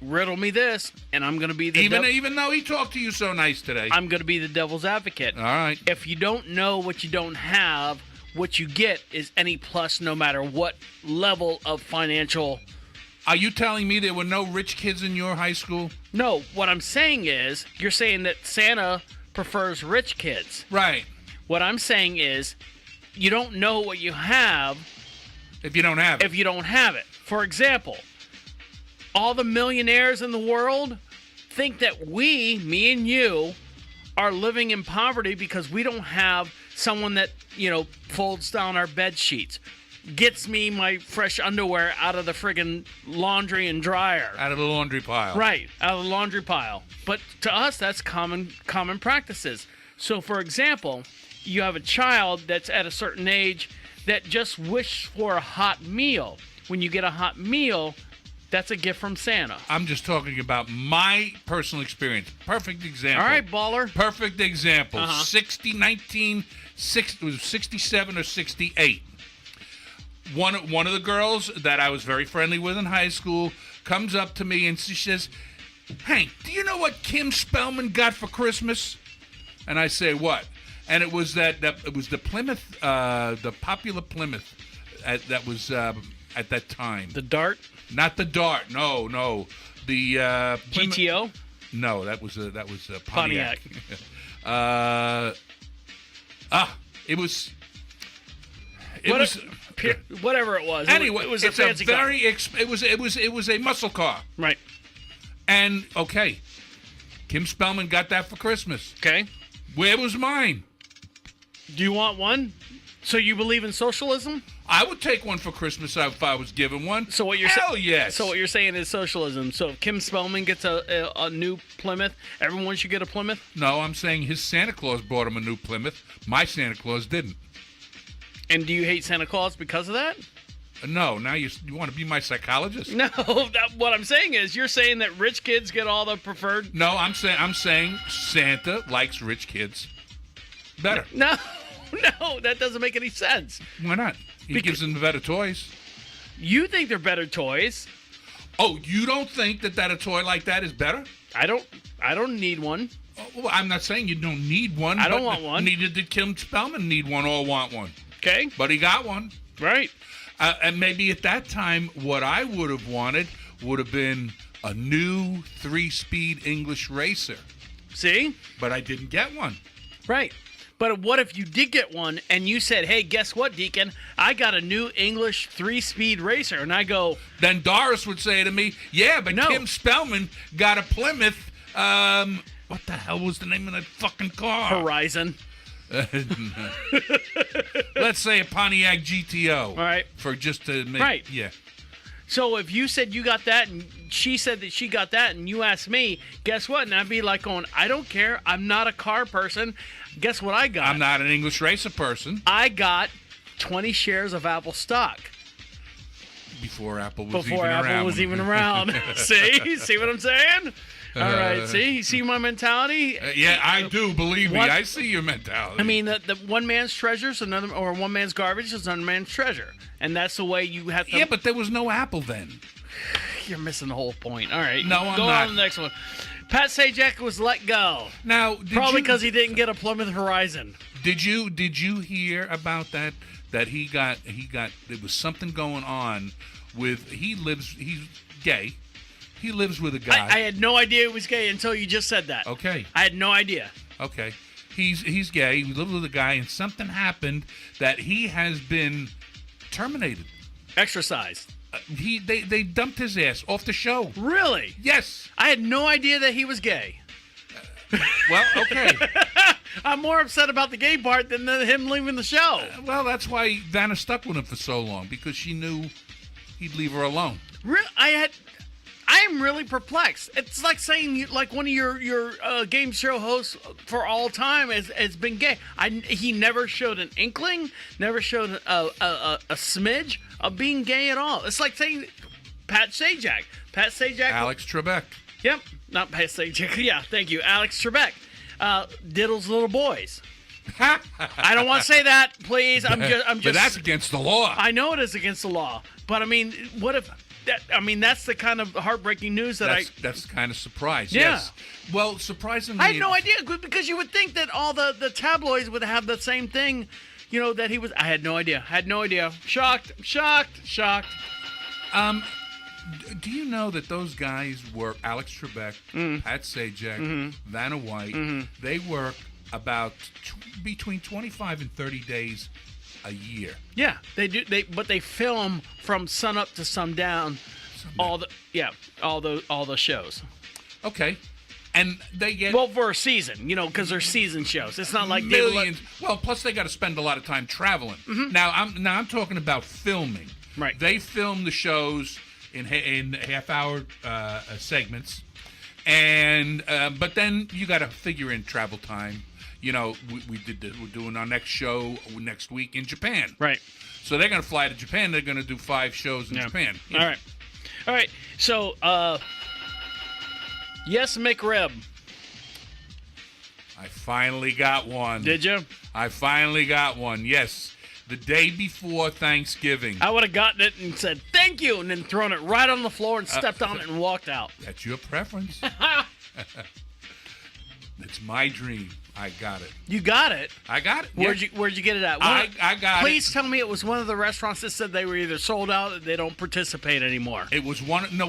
riddle me this, and I'm going to be the even though he talked to you so nice today. I'm going to be the devil's advocate. All right. If you don't know what you don't have, what you get is any plus, no matter what level of financial. Are you telling me there were no rich kids in your high school? No, what I'm saying is, you're saying that Santa prefers rich kids. Right. What I'm saying is, you don't know what you have if you don't have it. For example, all the millionaires in the world think that me and you, are living in poverty because we don't have someone that, folds down our bed sheets, gets me my fresh underwear out of the friggin' laundry and dryer. Out of the laundry pile. Right, out of the laundry pile. But to us, that's common practices. So, for example, you have a child that's at a certain age that just wishes for a hot meal. When you get a hot meal, that's a gift from Santa. I'm just talking about my personal experience. Perfect example. All right, baller. Perfect example. Uh-huh. 67 or 68. One of the girls that I was very friendly with in high school comes up to me and she says, "Hank, do you know what Kim Spellman got for Christmas?" And I say, "What?" And it was that it was the Plymouth, the popular Plymouth that was at that time. The Dart? Not the Dart. No. The Plymouth, GTO? No, that was a Pontiac. It was whatever it was. Anyway, it was it's a fancy car. It was a muscle car. Right. And okay, Kim Spellman got that for Christmas. Okay. Where was mine? Do you want one? So you believe in socialism? I would take one for Christmas if I was given one. So what you're Hell yes. So what you're saying is socialism. So if Kim Spellman gets a new Plymouth, everyone should get a Plymouth? No, I'm saying his Santa Claus bought him a new Plymouth. My Santa Claus didn't. And do you hate Santa Claus because of that? No. Now you want to be my psychologist? No. What I'm saying is you're saying that rich kids get all the preferred. No, I'm saying Santa likes rich kids better. No, that doesn't make any sense. Why not? He gives them better toys. You think they're better toys? Oh, you don't think that a toy like that is better? I don't need one. Oh, well, I'm not saying you don't need one. I don't want one. Neither did Kim Spellman need one or want one. Okay. But he got one. Right. And maybe at that time, what I would have wanted would have been a new 3-speed English racer. See? But I didn't get one. Right. But what if you did get one and you said, "Hey, guess what, Deacon? I got a new English 3-speed racer." And I go... Then Doris would say to me, "Yeah, but no. Kim Spellman got a Plymouth, what the hell was the name of that fucking car?" Horizon. Let's say a Pontiac GTO. All right. For just to make... Right. Yeah. So if you said you got that and she said that she got that and you asked me, guess what? And I'd be like going, "I don't care. I'm not a car person." Guess what I got? I'm not an English racer person. I got 20 shares of Apple stock. Before Apple was even around. See what I'm saying? All right. See my mentality? Yeah, I do. Believe me, I see your mentality. I mean, the one man's treasure is another, or one man's garbage is another man's treasure, and that's the way you have to. Yeah, but there was no Apple then. You're missing the whole point. All right. No, I'm go not. on to the next one. Pat Sajak was let go. Now, probably because he didn't get a Plymouth Horizon. Did you hear about that? That he got. There was something going on with. He's gay. He lives with a guy. I had no idea he was gay until you just said that. Okay. I had no idea. Okay. He's gay. He lives with a guy, and something happened that he has been terminated. Exercised. They dumped his ass off the show. Really? Yes. I had no idea that he was gay. Well, okay. I'm more upset about the gay part than him leaving the show. Well, that's why Donna stuck with him for so long, because she knew he'd leave her alone. I am really perplexed. It's like saying like one of your game show hosts for all time has been gay. He never showed an inkling, never showed a smidge of being gay at all. It's like saying Pat Sajak. Alex Trebek. Yep, not Pat Sajak. Yeah, thank you, Alex Trebek. diddles little boys. I don't want to say that, please. I'm just. But that's against the law. I know it is against the law, but I mean, what if? That's the kind of heartbreaking news that's kind of surprise. Yeah. Yes. Well, surprisingly, I had no idea because you would think that all the tabloids would have the same thing, that he was. I had no idea. Shocked. Do you know that those guys were Alex Trebek, Pat Sajak, Vanna White? They work about between 25 and 30 days a year. Yeah, they do. But they film from sun up to sundown. All the shows. Okay, and they get for a season, because they're season shows. It's not like millions. Well, plus they got to spend a lot of time traveling. Now I'm talking about filming. Right. They film the shows in half-hour segments, and but then you got to figure in travel time. We're doing our next show next week in Japan. Right. So they're going to fly to Japan. They're going to do 5 shows in Japan. All right. So, yes, McRib. I finally got one. Did you? I finally got one. Yes. The day before Thanksgiving. I would have gotten it and said, thank you, and then thrown it right on the floor and stepped on it and walked out. That's your preference. It's my dream. I got it. You got it? I got it. Where'd you get it at? I got it. Please tell me it was one of the restaurants that said they were either sold out or they don't participate anymore. It was one. No.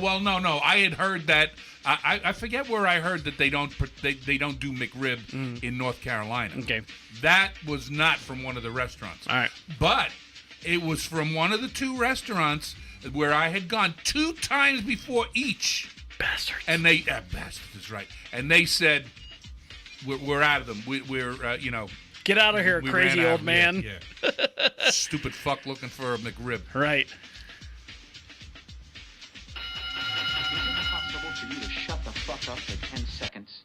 I had heard that. I forget where I heard that they don't do McRib in North Carolina. Okay. That was not from one of the restaurants. All right. But it was from one of the 2 restaurants where I had gone 2 times before each. Bastards. And they bastards is right. And they said, We're out of them. We're get out of here, crazy old man. Yeah. Stupid fuck looking for a McRib. Right. Is it possible for you to shut the fuck up for 10 seconds?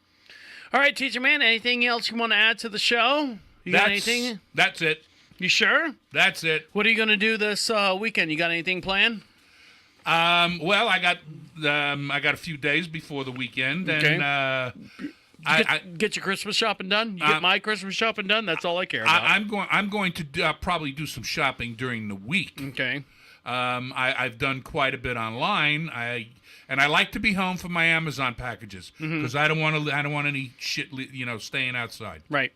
All right, teacher man. Anything else you want to add to the show? You got anything? That's it. You sure? That's it. What are you going to do this weekend? You got anything planned? Well, I got a few days before the weekend, Okay. and get your Christmas shopping done. You get my Christmas shopping done. That's all I care about. I'm going to probably do some shopping during the week. Okay. I've done quite a bit online. I like to be home for my Amazon packages because I don't want any shit staying outside. Right.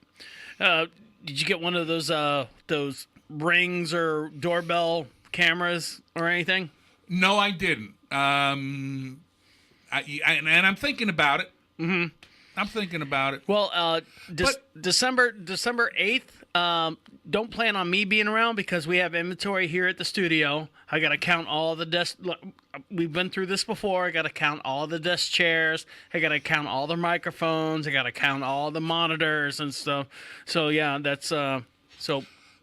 Did you get one of those Rings or doorbell cameras or anything? No, I didn't. And I'm thinking about it. Mm-hmm. I'm thinking about it. Well, December 8th, don't plan on me being around because we have inventory here at the studio. I got to count all the desk. Look, we've been through this before. I got to count all the desk chairs. I got to count all the microphones. I got to count all the monitors and stuff. So, yeah, that's so.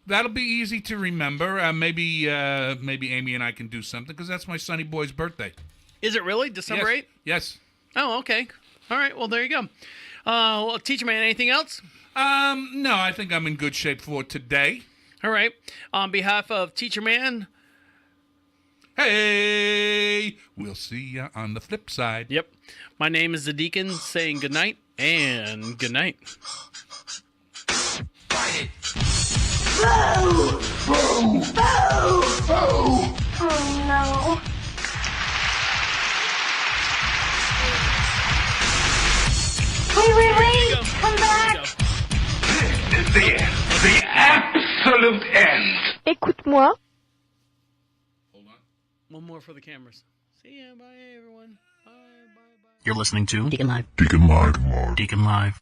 That'll be easy to remember. Maybe Amy and I can do something because that's my sonny boy's birthday. Is it really December 8th? Yes. Oh, okay. All right. Well, there you go. Well, teacher man, anything else? No, I think I'm in good shape for today. All right. On behalf of Teacher Man. Hey, we'll see you on the flip side. Yep. My name is the Deacon saying good night and good night. Oh no. Wait. Come back. This is the absolute end. Écoute-moi. Hold on. One more for the cameras. See ya. Bye, everyone. Bye. You're listening to DeaconLive. DeaconLive. DeaconLive.